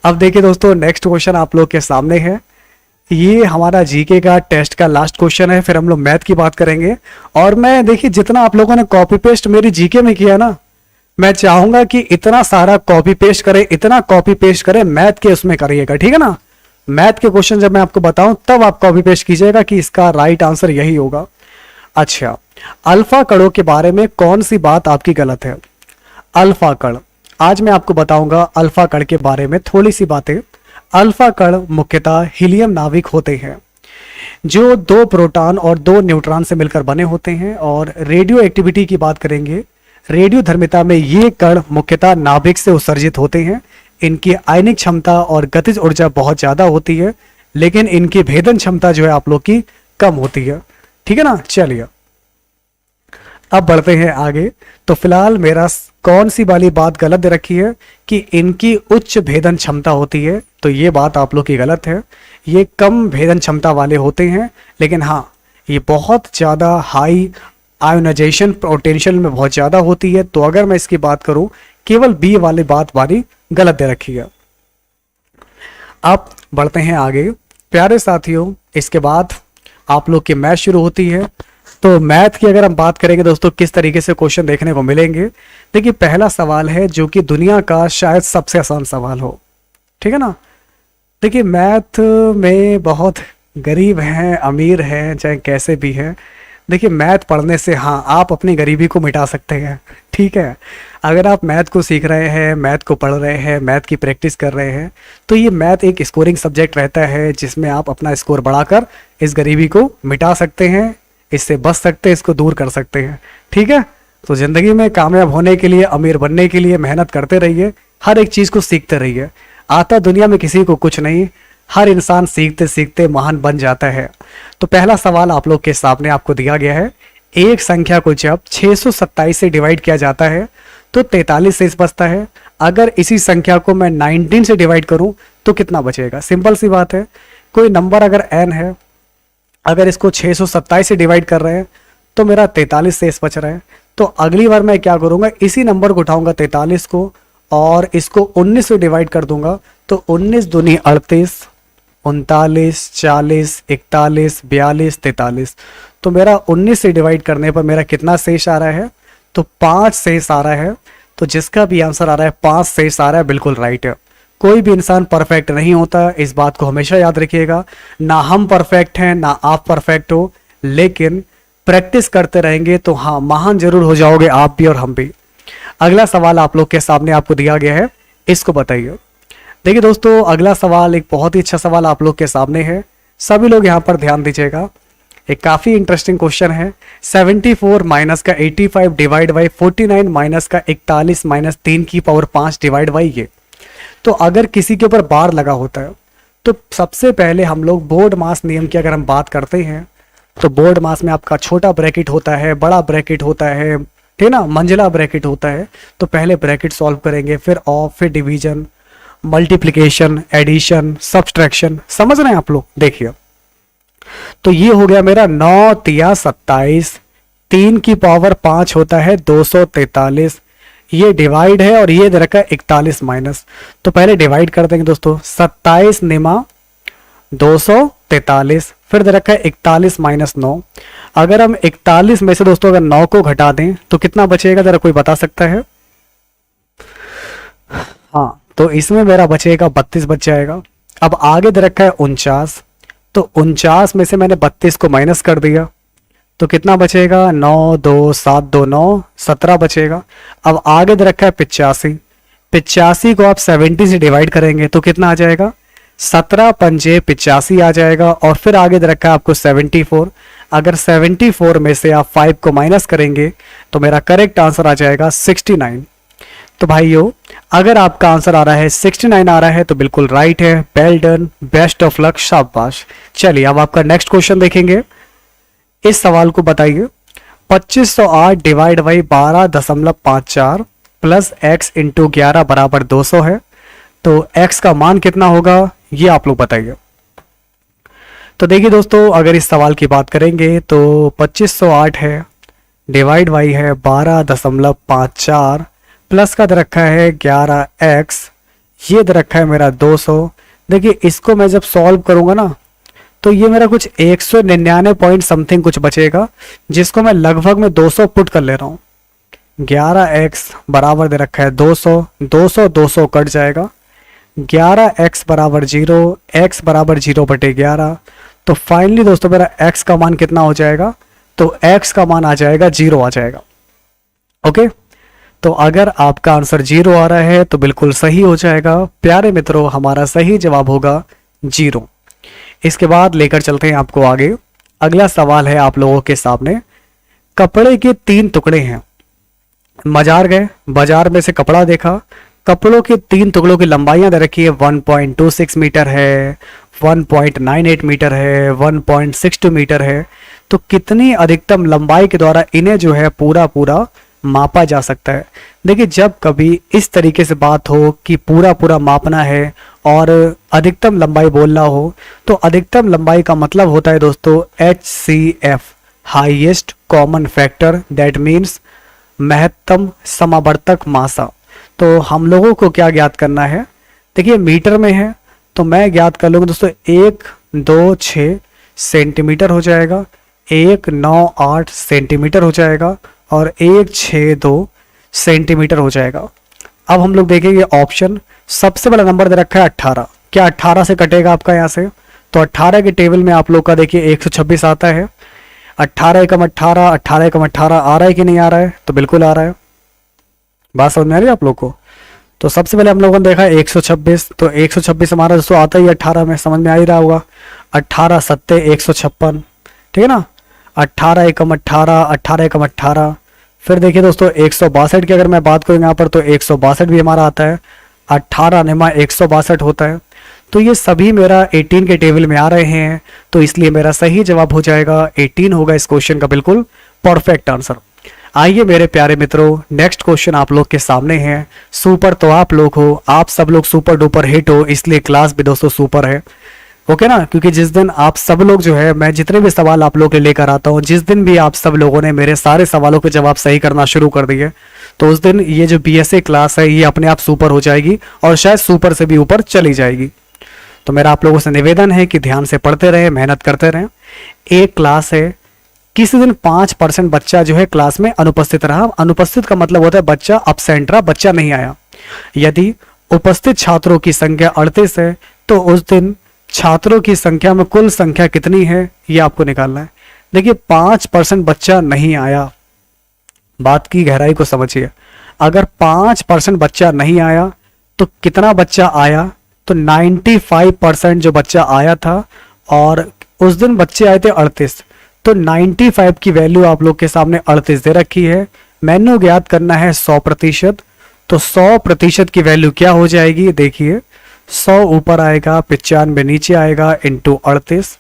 अब देखिए दोस्तों, नेक्स्ट क्वेश्चन आप लोग के सामने है, ये हमारा जीके का टेस्ट का लास्ट क्वेश्चन है, फिर हम लोग मैथ की बात करेंगे। और मैं देखिए जितना आप लोगों ने कॉपी पेस्ट मेरी जीके में किया ना, मैं चाहूंगा कि इतना सारा कॉपी पेस्ट करे, इतना कॉपी पेस्ट करे मैथ के उसमें करिएगा, ठीक है ना। मैथ के क्वेश्चन जब मैं आपको बताऊं तब आप कॉपी पेस्ट कीजिएगा कि इसका राइट आंसर यही होगा। अच्छा, अल्फा कणों के बारे में कौन सी बात आपकी गलत है? अल्फा कण, आज मैं आपको बताऊंगा अल्फा कण के बारे में थोड़ी सी बातें। अल्फा कण मुख्यतः हीलियम नाभिक होते हैं जो 2 प्रोटॉन और 2 न्यूट्रॉन से मिलकर बने होते हैं। और रेडियो एक्टिविटी की बात करेंगे, रेडियो धर्मिता में ये कण मुख्यतः नाभिक से उत्सर्जित होते हैं। इनकी आयनिक क्षमता और गतिज ऊर्जा बहुत ज्यादा होती है, लेकिन इनकी भेदन क्षमता जो है आप लोग की कम होती है, ठीक है ना। चलिए अब बढ़ते हैं आगे। तो फिलहाल मेरा कौन सी वाली बात गलत दे रखी है कि इनकी उच्च भेदन क्षमता होती है, तो ये बात आप लोग की गलत है। ये कम भेदन क्षमता वाले होते हैं, लेकिन हाँ ये बहुत ज़्यादा हाई आयोनाइजेशन पोटेंशियल में बहुत ज़्यादा होती है। तो अगर मैं इसकी बात करूं, केवल बी वाली बात वाली गलत दे रखी है। अब बढ़ते हैं आगे प्यारे साथियों, इसके बाद आप लोग की मैथ शुरू होती है। तो मैथ की अगर हम बात करेंगे दोस्तों, किस तरीके से क्वेश्चन देखने को मिलेंगे। देखिए पहला सवाल है जो कि दुनिया का शायद सबसे आसान सवाल हो, ठीक है ना। देखिए मैथ में बहुत गरीब हैं, अमीर हैं, चाहे कैसे भी हैं, देखिए मैथ पढ़ने से हाँ आप अपनी गरीबी को मिटा सकते हैं, ठीक है। अगर आप मैथ को सीख रहे हैं, मैथ को पढ़ रहे हैं, मैथ की प्रैक्टिस कर रहे हैं, तो ये मैथ एक स्कोरिंग सब्जेक्ट रहता है जिसमें आप अपना स्कोर बढ़ाकर इस गरीबी को मिटा सकते हैं, इससे बच सकते हैं, इसको दूर कर सकते हैं, ठीक है। तो ज़िंदगी में कामयाब होने के लिए, अमीर बनने के लिए मेहनत करते रहिए, हर एक चीज़ को सीखते रहिए। आता दुनिया में किसी को कुछ नहीं, हर इंसान सीखते सीखते महान बन जाता है। तो पहला सवाल आप लोग के सामने आपको दिया गया है, एक संख्या को जब 627 से डिवाइड किया जाता है तो 43 शेष बचता है। अगर इसी संख्या को मैं 19 से डिवाइड करूं तो कितना बचेगा? सिंपल सी बात है, कोई नंबर अगर n है, अगर इसको 627 से डिवाइड कर रहे हैं तो मेरा 43 शेष बच रहा है। तो अगली बार मैं क्या करूंगा, इसी नंबर को उठाऊंगा 43 को और इसको 19 से डिवाइड कर दूंगा। तो 19 दूनी 38, 39, 40, 41, 42, 43। तो मेरा 19 से डिवाइड करने पर मेरा कितना शेष आ रहा है? तो 5 शेष आ रहा है। तो जिसका भी आंसर आ रहा है 5 शेष आ रहा है, बिल्कुल राइट है। कोई भी इंसान परफेक्ट नहीं होता, इस बात को हमेशा याद रखिएगा। ना हम परफेक्ट हैं ना आप परफेक्ट हो, लेकिन प्रैक्टिस करते रहेंगे तो हाँ, महान जरूर हो जाओगे आप भी और हम भी। अगला सवाल आप लोग के सामने आपको दिया गया है, इसको बताइए। देखिए दोस्तों, अगला सवाल एक बहुत ही अच्छा सवाल आप लोग के सामने है, सभी लोग यहाँ पर ध्यान दीजिएगा। एक काफी इंटरेस्टिंग क्वेश्चन है। 74 माइनस का 85 डिवाइड बाई 49 माइनस का 41 माइनस 3 की पावर 5 डिवाइड बाई ये। तो अगर किसी के ऊपर बार लगा होता है तो सबसे पहले हम लोग बोर्ड मास नियम की अगर हम बात करते हैं तो बोर्ड मास में आपका छोटा ब्रैकेट होता है, बड़ा ब्रैकेट होता है, ठीक ना, मंजिला ब्रैकेट होता है। तो पहले ब्रैकेट सॉल्व करेंगे, फिर ऑफ, फिर डिवीजन, मल्टीप्लिकेशन, एडिशन, सब्सट्रैक्शन। समझ रहे हैं आप लोग? देखिए, तो ये हो गया मेरा 9 तिया 27, 3 की पावर 5 होता है 243, ये डिवाइड है और ये दे रखा है 41 माइनस। तो पहले डिवाइड कर देंगे दोस्तों, 27 निमा 243, फिर दे रखा है 41 माइनस 9। अगर हम 41 में से दोस्तों अगर 9 को घटा दें तो कितना बचेगा, जरा कोई बता सकता है? हाँ, तो इसमें मेरा बचेगा 32 बच जाएगा। अब आगे दे रखा है 49, तो 49 में से मैंने 32 को माइनस कर दिया तो कितना बचेगा? 9 2 7 2 9 17 बचेगा। अब आगे दे रखा है 85, 85 को आप 70 से डिवाइड करेंगे तो कितना आ जाएगा? 17 पंजे 85 आ जाएगा। और फिर आगे दे रखा है आपको 74, अगर 74 में से आप 5 को माइनस करेंगे तो मेरा करेक्ट आंसर आ जाएगा 69। तो भाइयों, अगर आपका आंसर आ रहा है 69 आ रहा है तो बिल्कुल राइट है। Well done, best of luck, शाबाश। चलिए अब आपका नेक्स्ट क्वेश्चन देखेंगे। इस सवाल को बताइए, 2508 divide by 12.54 plus x into 11 बराबर 200 है। तो x का मान कितना होगा ये आप लोग बताइए। तो देखिए दोस्तों, अगर इस सवाल की बात करेंगे तो 2508 है, डिवाइड बाई है 12.54, प्लस का दे रखा है 11x, ये दे रखा है मेरा 200। देखिए इसको मैं जब सॉल्व करूंगा ना तो ये मेरा कुछ 199 पॉइंट समथिंग कुछ बचेगा, जिसको मैं लगभग में 200 पुट कर ले रहा हूँ। 11x बराबर दे रखा है 200, 200 200 कट जाएगा, 11x बराबर 0, x बराबर 0 बटे 11। तो फाइनली दोस्तों मेरा x का मान कितना हो जाएगा? तो x का मान आ जाएगा 0 आ जाएगा। ओके, तो अगर आपका आंसर 0 आ रहा है तो बिल्कुल सही हो जाएगा। प्यारे मित्रों, हमारा सही जवाब होगा 0। इसके बाद लेकर चलते हैं आपको आगे। अगला सवाल है आप लोगों के सामने, कपड़े के 3 टुकड़े हैं, बाजार गए, बाजार में से कपड़ा देखा, कपड़ों के 3 टुकड़ों की लंबाइयां दे रखी है, 1.26 मीटर है, 1.98 मीटर है, 1.62 मीटर है। तो कितनी अधिकतम लंबाई के द्वारा इन्हें जो है पूरा पूरा मापा जा सकता है? देखिए, जब कभी इस तरीके से बात हो कि पूरा पूरा मापना है और अधिकतम लंबाई बोलना हो, तो अधिकतम लंबाई का मतलब होता है दोस्तों HCF, highest common factor, that means महत्तम समावर्तक मासा। तो हम लोगों को क्या ज्ञात करना है? देखिए मीटर में है तो मैं ज्ञात कर लूँगा दोस्तों 126 सेंटीमीटर हो जाएगा, 198 सेंटीमीटर हो जाएगा और 162 सेंटीमीटर हो जाएगा। अब हम लोग देखेंगे ऑप्शन। सबसे बड़ा नंबर दे रखा है 18, क्या 18 से कटेगा आपका यहाँ से? तो 18 के टेबल में आप लोग का देखिए 126 आता है। 18 एकम 18, 18 एकम 18 आ रहा है कि नहीं आ रहा है? तो बिल्कुल आ रहा है। बात समझ में आ रही है आप लोग को? तो सबसे पहले हम लोगों ने देखा 126, तो 126 हमारा दोस्तों आता ही 18 में, समझ में आ ही रहा होगा। 18 सत्ते 156, ठीक है ना। 18 एकम 18, 18 एकम 18। फिर देखिए दोस्तों 162 की अगर मैं बात करूँ यहाँ पर तो 162 भी हमारा आता है। 18 निमा 162 होता है। तो ये सभी मेरा 18 के टेबल में आ रहे हैं, तो इसलिए मेरा सही जवाब हो जाएगा 18 होगा इस क्वेश्चन का बिल्कुल परफेक्ट आंसर। आइए मेरे प्यारे मित्रों, नेक्स्ट क्वेश्चन आप लोग के सामने है। सुपर तो आप लोग हो, आप सब लोग सुपर डुपर हिट हो, इसलिए क्लास भी दोस्तों सुपर है, ओके ना। क्योंकि जिस दिन आप सब लोग जो है, मैं जितने भी सवाल आप लोग के लेकर आता हूँ, जिस दिन भी आप सब लोगों ने मेरे सारे सवालों के जवाब सही करना शुरू कर दिए, तो उस दिन ये जो BSA क्लास है ये अपने आप सुपर हो जाएगी और शायद सुपर से भी ऊपर चली जाएगी। तो मेरा आप लोगों से निवेदन है कि ध्यान से पढ़ते रहें, मेहनत करते रहें। एक क्लास है, किसी दिन 5% बच्चा जो है क्लास में अनुपस्थित रहा। अनुपस्थित का मतलब होता है बच्चा अब्सेंट रहा, बच्चा नहीं आया। यदि उपस्थित छात्रों की संख्या 38 है, तो उस दिन छात्रों की संख्या में कुल संख्या कितनी है ये आपको निकालना है। देखिए 5% बच्चा नहीं आया, बात की गहराई को समझिए। अगर 5% बच्चा नहीं आया तो कितना बच्चा आया, तो 95% जो बच्चा आया था, और उस दिन बच्चे आए थे 38, तो 95 की वैल्यू आप लोग के सामने 38 दे रखी है। मैंने ज्ञात करना है 100%, तो 100% की वैल्यू क्या हो जाएगी, देखिए 100 ऊपर आएगा, 95 नीचे आएगा, इंटू 38,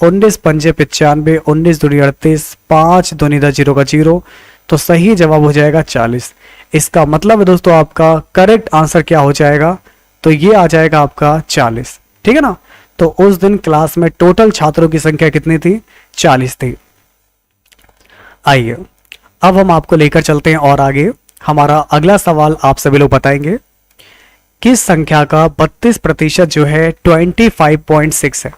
19 पंजे 95, 19 दूनी 38, 5 दूनी 10 0 का 0, तो सही जवाब हो जाएगा 40। इसका मतलब है दोस्तों आपका करेक्ट आंसर क्या हो जाएगा, तो ये आ जाएगा आपका 40, ठीक है ना। तो उस दिन क्लास में टोटल छात्रों की संख्या कितनी थी, 40 थी। आइए अब हम आपको लेकर चलते हैं और आगे। हमारा अगला सवाल आप सभी लोग बताएंगे, किस संख्या का 32% जो है 25.6 है।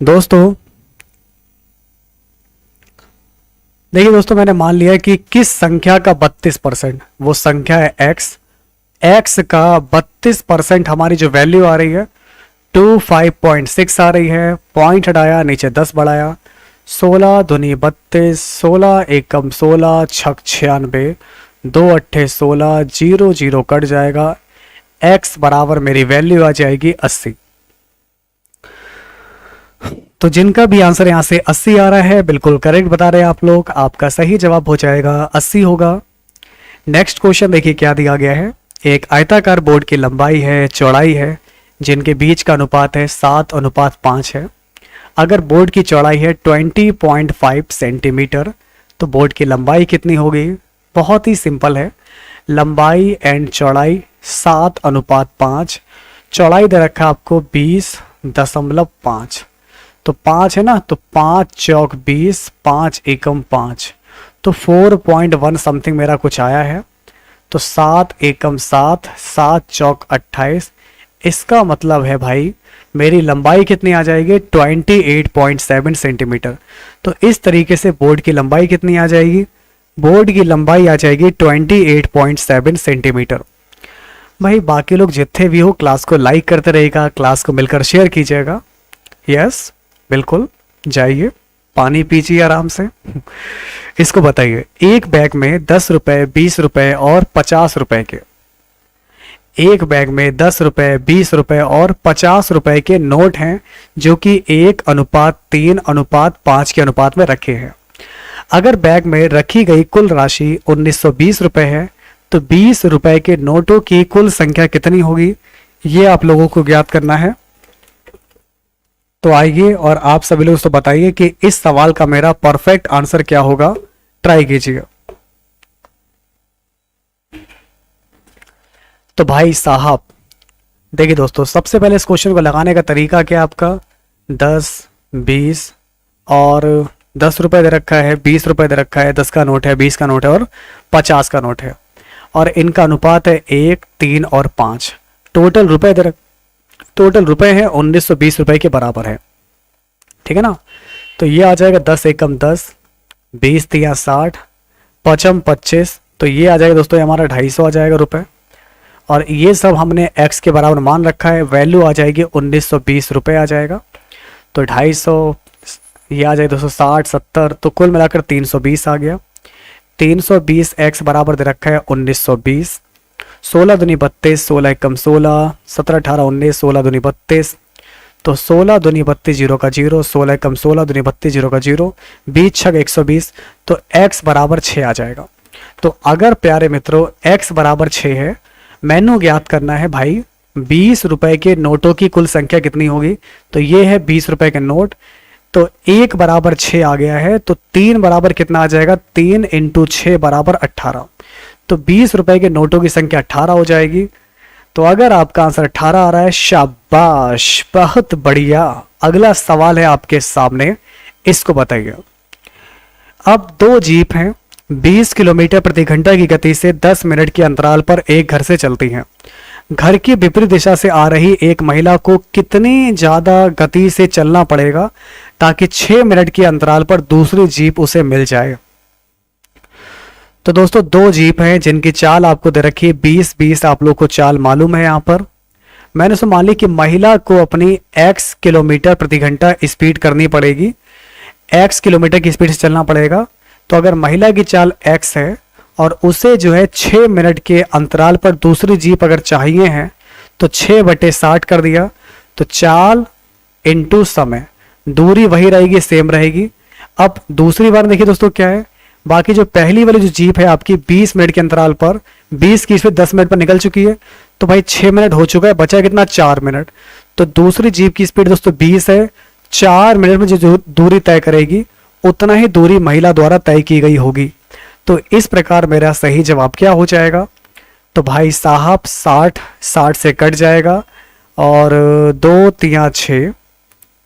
दोस्तों देखिए दोस्तों, मैंने मान लिया कि किस संख्या का 32%, वो संख्या है x का 32% हमारी जो वैल्यू आ रही है 25.6 आ रही है। पॉइंट हटाया, नीचे 10 बढ़ाया, 16 दूनी 32, 16 एकम 16, छक 96, 2 अट्ठे 16, 0 0 कट जाएगा, x बराबर मेरी वैल्यू आ जाएगी 80। तो जिनका भी आंसर यहां से 80 आ रहा है बिल्कुल करेक्ट बता रहे हैं आप लोग, आपका सही जवाब हो जाएगा 80 होगा। नेक्स्ट क्वेश्चन देखिए क्या दिया गया है। एक आयताकार बोर्ड की लंबाई है, चौड़ाई है, जिनके बीच का अनुपात है 7:5 है। अगर बोर्ड की चौड़ाई है 20.5 सेंटीमीटर, तो बोर्ड की लंबाई कितनी होगी। बहुत ही सिंपल है, लंबाई एंड चौड़ाई 7:5, चौड़ाई दे रखा है आपको 20.5, तो 5 है ना, तो 5 चौक 20, 5 एकम 5, तो 4.1 समथिंग मेरा कुछ आया है। तो 7 एकम 7, 7 चौक 28, इसका मतलब है भाई मेरी लंबाई कितनी आ जाएगी 28.7 सेंटीमीटर। तो इस तरीके से बोर्ड की लंबाई कितनी आ जाएगी, बोर्ड की लंबाई आ जाएगी 28.7 सेंटीमीटर। भाई बाकी लोग जितने भी हो क्लास को लाइक करते रहेगा, क्लास को मिलकर शेयर कीजिएगा। यस बिल्कुल, जाइए पानी पीजिए आराम से। इसको बताइए, एक बैग में 10 रुपए, 20 रुपए और 50 रुपए के, एक बैग में 10 रुपए, 20 रुपए और 50 रुपए के नोट हैं, जो कि 1:3:5 के अनुपात में रखे हैं। अगर बैग में रखी गई कुल राशि 1920 रुपए है, तो 20 रुपए के नोटों की कुल संख्या कितनी होगी, ये आप लोगों को ज्ञात करना है। तो आइए और आप सभी लोग तो बताइए कि इस सवाल का मेरा परफेक्ट आंसर क्या होगा, ट्राई कीजिए। तो भाई साहब देखिए दोस्तों, सबसे पहले इस क्वेश्चन को लगाने का तरीका क्या है आपका, 10, 20 और 10 रुपए दे रखा है, 20 रुपए दे रखा है, 10 का नोट है, 20 का नोट है और 50 का नोट है, और इनका अनुपात है 1, 3 और 5। टोटल रुपए दे टोटल रुपए है 1920 रुपए के बराबर है, ठीक है ना। तो ये आ जाएगा 10 एकम 10, 20 तिया 60, 5 25, तो ये आ जाएगा दोस्तों हमारा 250 आ जाएगा रुपए, और ये सब हमने x के बराबर मान रखा है, वैल्यू आ जाएगी 1920 रुपए आ जाएगा। तो 250 ये आ जाएगा दोस्तों 60 70, तो कुल मिलाकर 320 आ गया। 320 x बराबर दे रखा है 1920, 16 दूनी 32, 16 एकम 16, 17 18 19, 16 दूनी 32, तो 16 दूनी 32 जीरो का जीरो, 16 कम 16 दूनी 32 जीरो का जीरो, 20 छक 120, तो x बराबर 6 आ जाएगा। तो अगर प्यारे मित्रों x बराबर 6 है, मैंने ज्ञात करना है भाई 20 रुपए के नोटों की कुल संख्या कितनी होगी। तो ये है 20 रुपए के नोट, तो 1 बराबर 6 आ गया है, तो 3 बराबर कितना आ जाएगा, 3 इंटू 6 बराबर 18। तो 20 रुपए के नोटों की संख्या 18 हो जाएगी। तो अगर आपका आंसर 18 आ रहा है, शाबाश, बहुत बढ़िया। अगला सवाल है आपके सामने, इसको बताइए। अब दो जीप हैं, 20 किलोमीटर प्रति घंटा की गति से 10 मिनट के अंतराल पर एक घर से चलती हैं। घर की विपरीत दिशा से आ रही एक महिला को कितनी ज्यादा गति से चलना पड़ेगा ताकि 6 मिनट के अंतराल पर दूसरी जीप उसे मिल जाए। तो दोस्तों दो जीप हैं जिनकी चाल आपको दे रखी है 20-20, आप लोग को चाल मालूम है। यहां पर मैंने मान ली कि महिला को अपनी x किलोमीटर प्रति घंटा स्पीड करनी पड़ेगी, x किलोमीटर की स्पीड से चलना पड़ेगा। तो अगर महिला की चाल x है और उसे जो है 6 मिनट के अंतराल पर दूसरी जीप अगर चाहिए है, तो 6/60 कर दिया, तो चाल इंटू समय, दूरी वही रहेगी, सेम रहेगी। अब दूसरी बार देखिए दोस्तों क्या है, बाकी जो पहली वाली जो जीप है आपकी 20 मिनट के अंतराल पर 20 की स्पीड 10 मिनट पर निकल चुकी है, तो भाई 6 मिनट हो चुका है, बचा कितना, 4 मिनट। तो दूसरी जीप की स्पीड दोस्तों 20 है, 4 मिनट में जो दूरी तय करेगी उतना ही दूरी महिला द्वारा तय की गई होगी। तो इस प्रकार मेरा सही जवाब क्या हो जाएगा, तो भाई साहब 60 से कट जाएगा और 2 3 6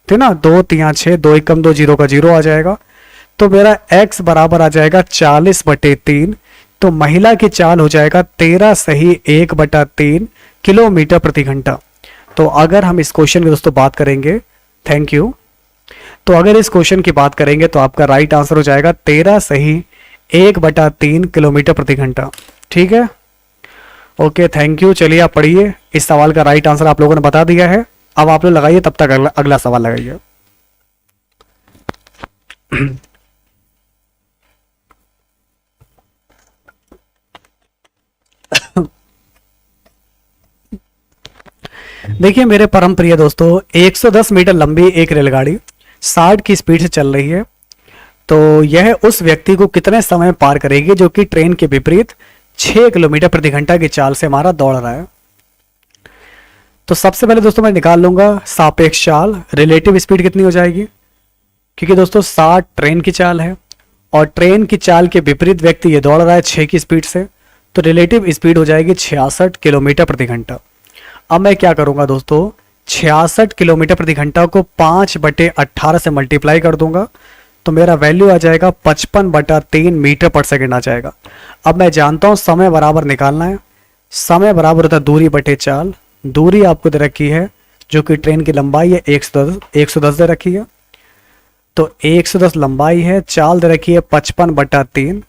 थे ना, 2 3 6, 2 1 कम 2 जीरो का जीरो आ जाएगा। तो मेरा x बराबर आ जाएगा 40/3। तो महिला की चाल हो जाएगा 13 सही 1/3 किलोमीटर प्रति घंटा। तो अगर हम इस क्वेश्चन की दोस्तों बात करेंगे, थैंक यू, तो अगर इस क्वेश्चन की बात करेंगे तो आपका राइट आंसर हो जाएगा 13 सही 1/3 किलोमीटर प्रति घंटा। ठीक है, ओके, थैंक यू। चलिए आप पढ़िए, इस सवाल का राइट आंसर आप लोगों ने बता दिया है। अब आप लोग लगाइए, तब तक अगला सवाल लगाइए। देखिए मेरे परम प्रिय दोस्तों, 110 मीटर लंबी एक रेलगाड़ी 60 की स्पीड से चल रही है। तो यह उस व्यक्ति को कितने समय में पार करेगी जो कि ट्रेन के विपरीत 6 किलोमीटर प्रति घंटा की चाल से हमारा दौड़ रहा है। तो सबसे पहले दोस्तों मैं निकाल लूंगा सापेक्ष चाल, रिलेटिव स्पीड कितनी हो जाएगी, क्योंकि दोस्तों 60 ट्रेन की चाल है और ट्रेन की चाल के विपरीत व्यक्ति ये दौड़ रहा है 6 की स्पीड से, तो रिलेटिव स्पीड हो जाएगी 66 किलोमीटर प्रति घंटा। अब मैं क्या करूंगा दोस्तों, 66 किलोमीटर प्रति घंटा को 5/18 से मल्टीप्लाई कर दूंगा, तो मेरा वैल्यू आ जाएगा 55/3 मीटर पर सेकेंड आ जाएगा। अब मैं जानता हूं समय बराबर निकालना है, समय बराबर होता है दूरी बटे चाल। दूरी आपको दे रखी है जो कि ट्रेन की लंबाई है 110 दे रखी है, तो 110 लंबाई है, चाल दे रखी है 55/3।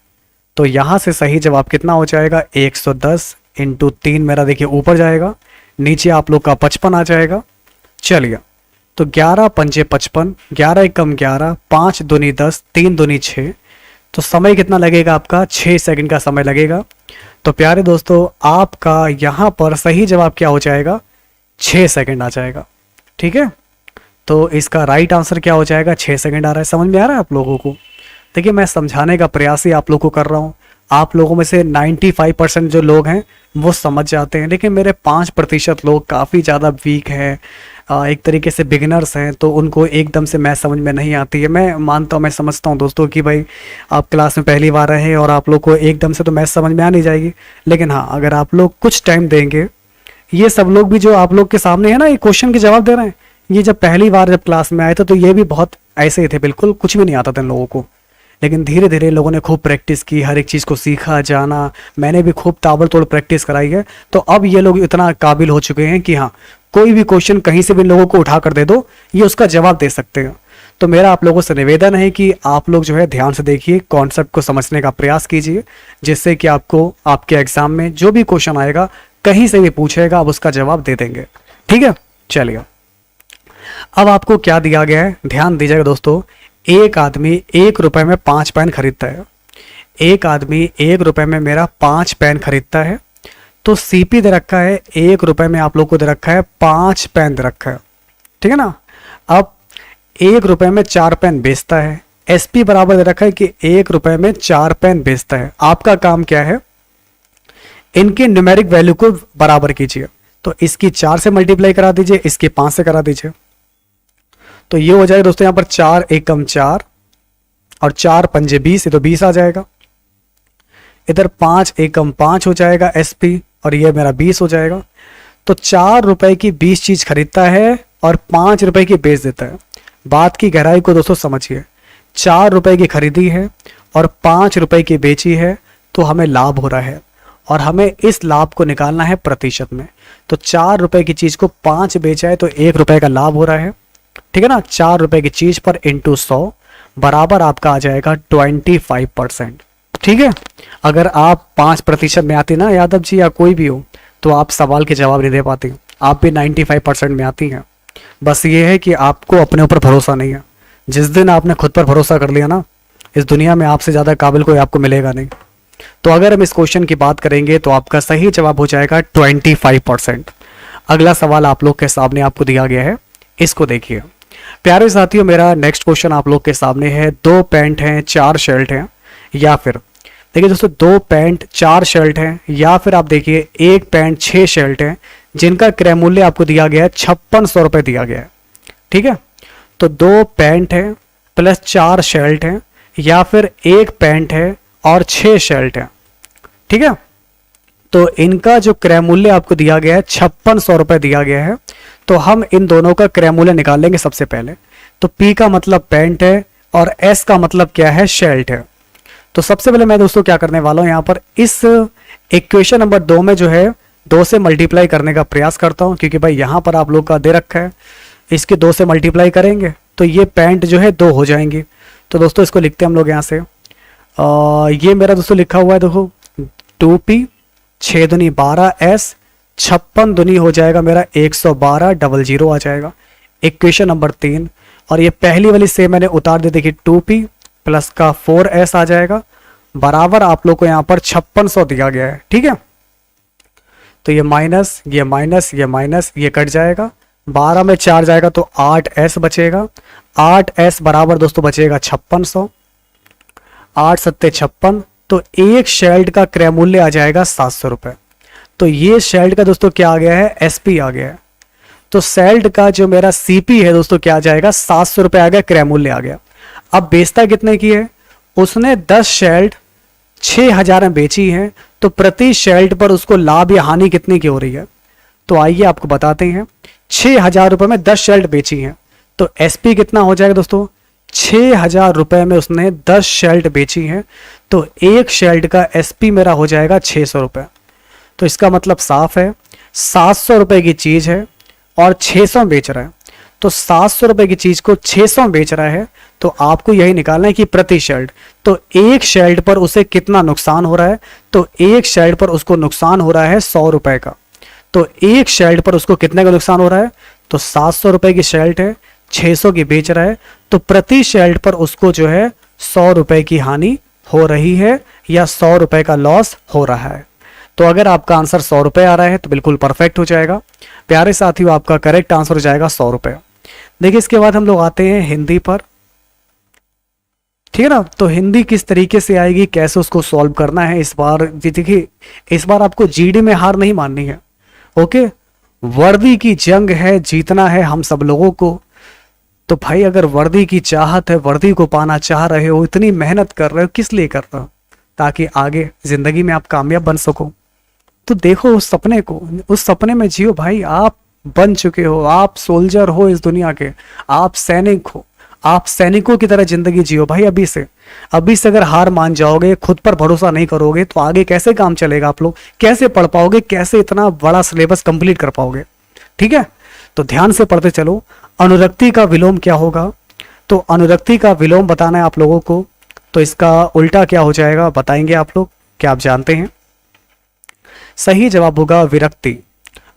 तो यहां से सही जवाब कितना हो जाएगा, 110 इंटू 3 मेरा देखिए ऊपर जाएगा, नीचे आप लोग का 55 आ जाएगा। चलिए, तो 11 पंजे 55, 11 कम 11, 5 दूनी 10, 3 दूनी 6, तो समय कितना लगेगा आपका, 6 सेकंड का समय लगेगा। तो प्यारे दोस्तों आपका यहाँ पर सही जवाब क्या हो जाएगा, 6 सेकंड आ जाएगा। ठीक है, तो इसका राइट आंसर क्या हो जाएगा, 6 सेकंड आ रहा है। समझ में आ रहा है आप लोगों को? देखिए मैं समझाने का प्रयास ही आप लोगों को कर रहा हूँ। आप लोगों में से 95% जो लोग हैं वो समझ जाते हैं, लेकिन मेरे 5% लोग काफ़ी ज़्यादा वीक हैं, एक तरीके से बिगिनर्स हैं, तो उनको एकदम से मैथ समझ में नहीं आती है। मैं मानता हूँ, मैं समझता हूँ दोस्तों कि भाई आप क्लास में पहली बार रहे और आप लोग को एकदम से तो मैथ समझ में आ नहीं जाएगी, लेकिन हाँ अगर आप लोग कुछ टाइम देंगे, ये सब लोग भी जो आप लोग के सामने है ना ये क्वेश्चन के जवाब दे रहे हैं, ये जब पहली बार जब क्लास में आए थे तो ये भी बहुत ऐसे ही थे, बिल्कुल कुछ भी नहीं आता था इन लोगों को, लेकिन धीरे धीरे लोगों ने खूब प्रैक्टिस की, हर एक चीज़ को सीखा जाना, मैंने भी खूब ताबड़तोड़ प्रैक्टिस कराई है। तो अब ये लोग इतना काबिल हो चुके हैं कि हाँ कोई भी क्वेश्चन कहीं से भी इन लोगों को उठा कर दे दो, ये उसका जवाब दे सकते हैं। तो मेरा आप लोगों से निवेदन है कि आप लोग जो है ध्यान से देखिए, कॉन्सेप्ट को समझने का प्रयास कीजिए, जिससे कि आपको आपके एग्जाम में जो भी क्वेश्चन आएगा कहीं से भी पूछेगा आप उसका जवाब दे देंगे। ठीक है, चलिए अब आपको क्या दिया गया है, ध्यान दीजिएगा दोस्तों। एक आदमी 1 रुपए में 5 पेन खरीदता है, एक आदमी 1 रुपए में मेरा 5 पेन खरीदता है, तो सीपी दे रखा है 1 रुपए में आप लोग को दे रखा है 5 पेन दे रखा है। ठीक है ना, 1 रुपए में 4 पेन बेचता है। एसपी बराबर दे रखा है कि 1 रुपए में 4 पेन बेचता है। आपका काम क्या है, इनके न्यूमेरिक वैल्यू को बराबर कीजिए। तो इसकी 4 से मल्टीप्लाई करा दीजिए, इसकी 5 से करा दीजिए। तो ये हो जाएगा दोस्तों, यहां पर 4 एकम 4 और 4 पंजे 20, ये तो 20 आ जाएगा। इधर 5 एकम 5 हो जाएगा एसपी, और ये मेरा 20 हो जाएगा। तो 4 रुपए की 20 चीज खरीदता है और 5 रुपए की बेच देता है। बात की गहराई को दोस्तों समझिए, 4 रुपए की खरीदी है और 5 रुपए की बेची है, तो हमें लाभ हो रहा है और हमें इस लाभ को निकालना है प्रतिशत में। तो 4 रुपए की चीज को 5 बेचा है तो 1 रुपए का लाभ हो रहा है, ठीक है ना। 4 रुपए की चीज पर इंटू 100 बराबर आपका आ जाएगा 25%, ठीक है। अगर आप 5% में आती ना यादव जी या कोई भी हो, तो आप सवाल के जवाब नहीं दे पाती, आप भी 95% में आती हैं। बस ये है कि आपको अपने ऊपर भरोसा नहीं है। जिस दिन आपने खुद पर भरोसा कर लिया ना, इस दुनिया में आपसे ज़्यादा काबिल कोई आपको मिलेगा नहीं। तो अगर हम इस क्वेश्चन की बात करेंगे तो आपका सही जवाब हो जाएगा 25%। अगला सवाल आप लोग के सामने आपको दिया गया है, इसको देखिए प्यारे साथियों। मेरा नेक्स्ट क्वेश्चन आप लोग के सामने है, 2 पैंट हैं 4 शर्ट हैं, या फिर देखिए दोस्तों 2 पैंट 4 शर्ट हैं, या फिर आप देखिए 1 पैंट 6 शर्ट हैं, जिनका क्रय मूल्य आपको दिया गया है 5600 रुपये दिया गया है, ठीक है। तो 2 पैंट है प्लस 4 शर्ट हैं, या फिर 1 पैंट है और 6 शर्ट हैं, ठीक है। तो इनका जो क्रय मूल्य आपको दिया गया है 5600 रुपये दिया गया है। तो हम इन दोनों का क्रय मूल्य निकाल लेंगे सबसे पहले। तो P का मतलब पैंट है और S का मतलब क्या है, शर्ट है। तो सबसे पहले मैं दोस्तों क्या करने वाला हूं, यहां पर इस इक्वेशन नंबर 2 में जो है 2 से मल्टीप्लाई करने का प्रयास करता हूं, क्योंकि भाई यहां पर आप लोग का दे रखा है, इसके 2 से मल्टीप्लाई करेंगे तो ये पैंट जो है 2 हो जाएंगी। तो दोस्तों इसको लिखते हैं हम लोग यहाँ से, ये मेरा दोस्तों लिखा हुआ है देखो 2P 6 दूनी 12S 56 दूनी हो जाएगा मेरा 112 00 आ जाएगा, इक्वेशन नंबर 3। और ये पहली वाली से मैंने उतार दी, देखिए 2P प्लस का 4S आ जाएगा, बराबर आप लोग को यहाँ पर 5600 दिया गया है, ठीक है। तो ये माइनस ये माइनस ये माइनस ये कट जाएगा, 12 में 4 जाएगा तो 8S बचेगा, 8S बराबर दोस्तों बचेगा 5600, 8 सत्ते 56। तो एक शर्ट का क्रय मूल्य आ जाएगा 700 रुपये। तो ये शर्ट का दोस्तों क्या आ गया है, SP आ गया है। तो शर्ट का जो मेरा CP है दोस्तों क्या आ जाएगा, 700 रुपये आ गया, क्रय मूल्य आ गया। अब बेचता कितने की है, उसने 10 शर्ट 6000 में बेची है, तो प्रति शर्ट पर उसको लाभ या हानि कितनी की हो रही है। तो आइए आपको बताते हैं, 6000 रुपये में 10 शर्ट बेची है, तो SP कितना हो जाएगा दोस्तों, 6000 रुपये में उसने 10 शर्ट बेची है, तो एक शर्ट का SP मेरा हो जाएगा 600 रुपये। तो इसका मतलब साफ है, 700 रुपये की चीज़ है और 600 बेच रहा है। तो 700 रुपये की चीज़ को 600 बेच रहा है, तो आपको यही निकालना है कि प्रति शर्ट, तो एक शर्ट पर उसे कितना नुकसान हो रहा है। तो एक शर्ट पर उसको नुकसान हो रहा है 100 रुपये का। तो एक शर्ट पर उसको कितने का नुकसान हो रहा है, तो 700 रुपये की शर्ट है, 600 की बेच रहा है, तो प्रति शर्ट पर उसको जो है 100 रुपये की हानि हो रही है या 100 रुपये का लॉस हो रहा है। तो अगर आपका आंसर 100 रुपये आ रहा है तो बिल्कुल परफेक्ट हो जाएगा प्यारे साथियों, आपका करेक्ट आंसर हो जाएगा 100 रुपये। देखिए इसके बाद हम लोग आते हैं हिंदी पर, ठीक है ना। तो हिंदी किस तरीके से आएगी, कैसे उसको सॉल्व करना है, इस बार देखिए इस बार आपको GD में हार नहीं माननी है, ओके। वर्दी की जंग है, जीतना है हम सब लोगों को। तो भाई अगर वर्दी की चाहत है, वर्दी को पाना चाह रहे हो, इतनी मेहनत कर रहे हो, किस लिए कर रहे हो, ताकि आगे जिंदगी में आप कामयाब बन सको। तो देखो उस सपने को, उस सपने में जियो भाई। आप बन चुके हो, आप सोल्जर हो इस दुनिया के, आप सैनिक हो, आप सैनिकों की तरह जिंदगी जियो भाई। अभी से अगर हार मान जाओगे, खुद पर भरोसा नहीं करोगे, तो आगे कैसे काम चलेगा, आप लोग कैसे पढ़ पाओगे, कैसे इतना बड़ा सिलेबस कंप्लीट कर पाओगे, ठीक है। तो ध्यान से पढ़ते चलो। अनुरक्ति का विलोम क्या होगा, तो अनुरक्ति का विलोम बताना है आप लोगों को। तो इसका उल्टा क्या हो जाएगा बताएंगे आप लोग, क्या आप जानते हैं। सही जवाब होगा विरक्ति,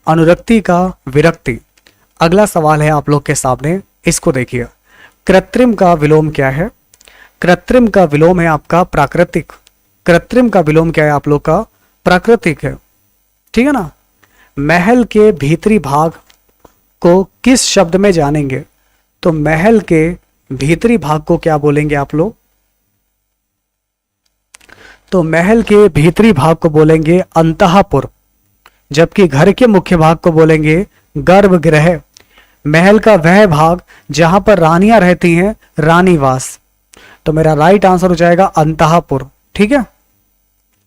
अनुरक्ति का विरक्ति। अगला सवाल है आप लोग के सामने, इसको देखिए। कृत्रिम का विलोम क्या है, कृत्रिम का विलोम है आपका प्राकृतिक। कृत्रिम का विलोम क्या है आप लोग का, प्राकृतिक है, ठीक है ना। महल के भीतरी भाग को किस शब्द में जानेंगे, तो महल के भीतरी भाग को क्या बोलेंगे आप लोग? तो महल के भीतरी भाग को बोलेंगे अंतःपुर, जबकि घर के मुख्य भाग को बोलेंगे गर्भगृह। महल का वह भाग जहां पर रानियां रहती हैं, रानीवास। तो मेरा राइट आंसर हो जाएगा अंतःपुर। ठीक है,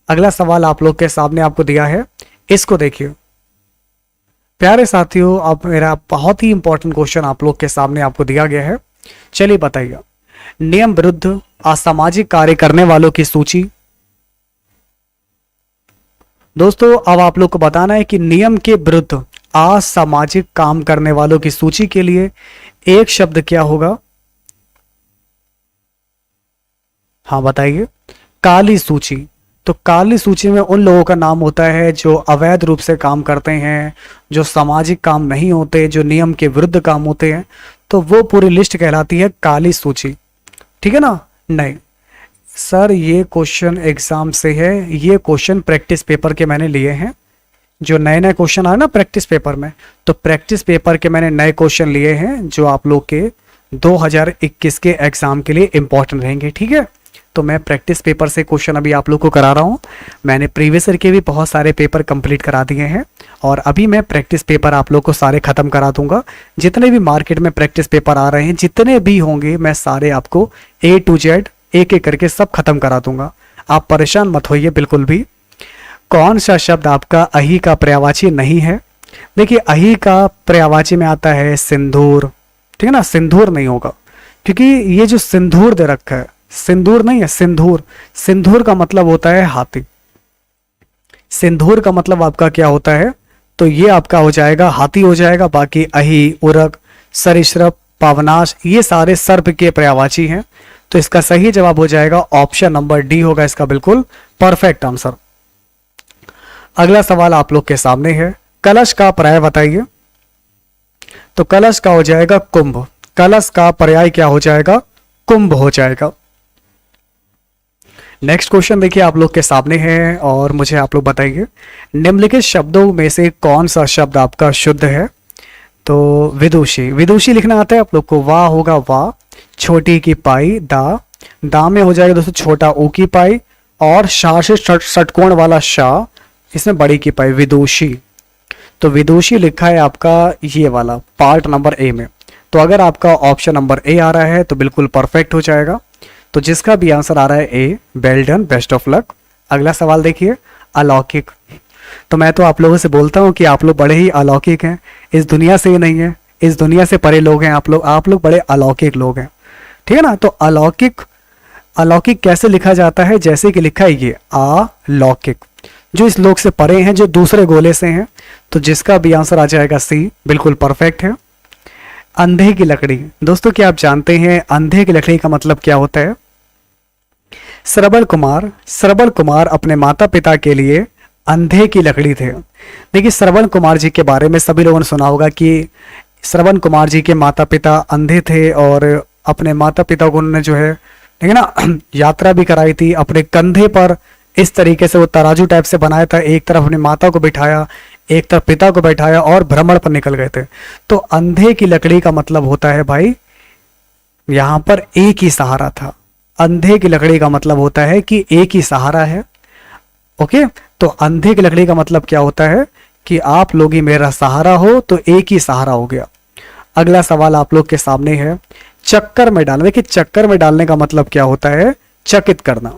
अगला सवाल आप लोग के सामने आपको दिया है, इसको देखिए प्यारे साथियों। अब मेरा बहुत ही इंपॉर्टेंट क्वेश्चन आप लोग के सामने आपको दिया गया है। चलिए बताइए, नियम विरुद्ध असामाजिक कार्य करने वालों की सूची। दोस्तों अब आप लोग को बताना है कि नियम के विरुद्ध असामाजिक काम करने वालों की सूची के लिए एक शब्द क्या होगा? हाँ बताइए, काली सूची। तो काली सूची में उन लोगों का नाम होता है जो अवैध रूप से काम करते हैं, जो सामाजिक काम नहीं होते, जो नियम के विरुद्ध काम होते हैं, तो वो पूरी लिस्ट कहलाती है काली सूची। ठीक है ना? नहीं सर, ये क्वेश्चन एग्जाम से है, ये क्वेश्चन प्रैक्टिस पेपर के मैंने लिए हैं। जो नए नए क्वेश्चन आए ना प्रैक्टिस पेपर में, तो प्रैक्टिस पेपर के मैंने नए क्वेश्चन लिए हैं जो आप लोग के 2021 के एग्जाम के लिए इंपॉर्टेंट रहेंगे। ठीक है, तो मैं प्रैक्टिस पेपर से क्वेश्चन अभी आप लोग को करा रहा हूँ। मैंने प्रीवियस ईयर के भी बहुत सारे पेपर कंप्लीट करा दिए हैं और अभी मैं प्रैक्टिस पेपर आप लोग को सारे खत्म करा दूंगा। जितने भी मार्केट में प्रैक्टिस पेपर आ रहे हैं, जितने भी होंगे, मैं सारे आपको A to Z एक एक करके सब खत्म करा दूंगा। आप परेशान मत होइए बिल्कुल भी। कौन सा शब्द आपका अही का पर्यायवाची नहीं है? देखिए, अही का पर्यायवाची में आता है सिंदूर। ठीक है ना? सिंदूर नहीं होगा, क्योंकि ये जो सिंदूर दे रखा है, सिंदूर नहीं है, सिंदूर। सिंदूर का मतलब होता है हाथी। सिंदूर का मतलब आपका क्या होता है? तो ये आपका हो जाएगा हाथी हो जाएगा। बाकी अही, उरग, सरीसृप, पावनाश, ये सारे सर्प के पर्यायवाची हैं। तो इसका सही जवाब हो जाएगा ऑप्शन नंबर डी होगा इसका बिल्कुल परफेक्ट आंसर। अगला सवाल आप लोग के सामने है, कलश का पर्याय बताइए। तो कलश का हो जाएगा कुंभ। कलश का पर्याय क्या हो जाएगा? कुंभ हो जाएगा। नेक्स्ट क्वेश्चन देखिए आप लोग के सामने है और मुझे आप लोग बताइए, निम्नलिखित शब्दों में से कौन सा शब्द आपका शुद्ध है? तो विदुषी। विदुषी लिखना आता है आप लोग को? वाह होगा वाह, छोटी की पाई दा में हो जाएगा दोस्तों छोटा ऊ की पाई, और शाह से षटकोण वाला शाह, इसमें बड़ी की पाई, विदुषी। तो विदुषी लिखा है आपका ये वाला पार्ट नंबर ए में। तो अगर आपका ऑप्शन नंबर ए आ रहा है तो बिल्कुल परफेक्ट हो जाएगा। तो जिसका भी आंसर आ रहा है A, well done, best of luck. अगला सवाल देखिए, अलौकिक। तो मैं तो आप लोगों से बोलता हूं कि आप लोग बड़े ही अलौकिक हैं, इस दुनिया से ही नहीं है, इस दुनिया से परे लोग हैं आप लोग बड़े अलौकिक लोग हैं। ठीक है ना? तो अलौकिक, अलौकिक कैसे लिखा जाता है? जैसे कि लिखा है ये अलौकिक, जो इस लोक से परे हैं, जो दूसरे गोले से हैं। तो जिसका भी आंसर आ जाएगा सी, बिल्कुल परफेक्ट है। अंधे की लकड़ी। दोस्तों क्या आप जानते हैं अंधे की लकड़ी का मतलब क्या होता है? श्रवण कुमार अपने माता पिता के लिए अंधे की लकड़ी थे। देखिए, श्रवण कुमार जी के बारे में सभी लोगों ने सुना होगा कि श्रवण कुमार जी के माता पिता अंधे थे और अपने माता पिता को उन्होंने जो है, ठीक है ना, यात्रा भी कराई थी। अपने कंधे पर इस तरीके से वो तराजू टाइप से बनाया था, एक तरफ अपनी माता को बिठाया, एक तरफ पिता को बैठाया और भ्रमण पर निकल गए थे। तो अंधे की लकड़ी का मतलब होता है भाई, यहां पर एक ही सहारा था। अंधे की लकड़ी का मतलब होता है कि एक ही सहारा है। ओके, तो अंधे की लकड़ी का मतलब क्या होता है कि आप लोग ही मेरा सहारा हो, तो एक ही सहारा हो गया। अगला सवाल आप लोग के सामने है, चक्कर में डालने। देखिए, चक्कर में डालने का मतलब क्या होता है? चकित करना।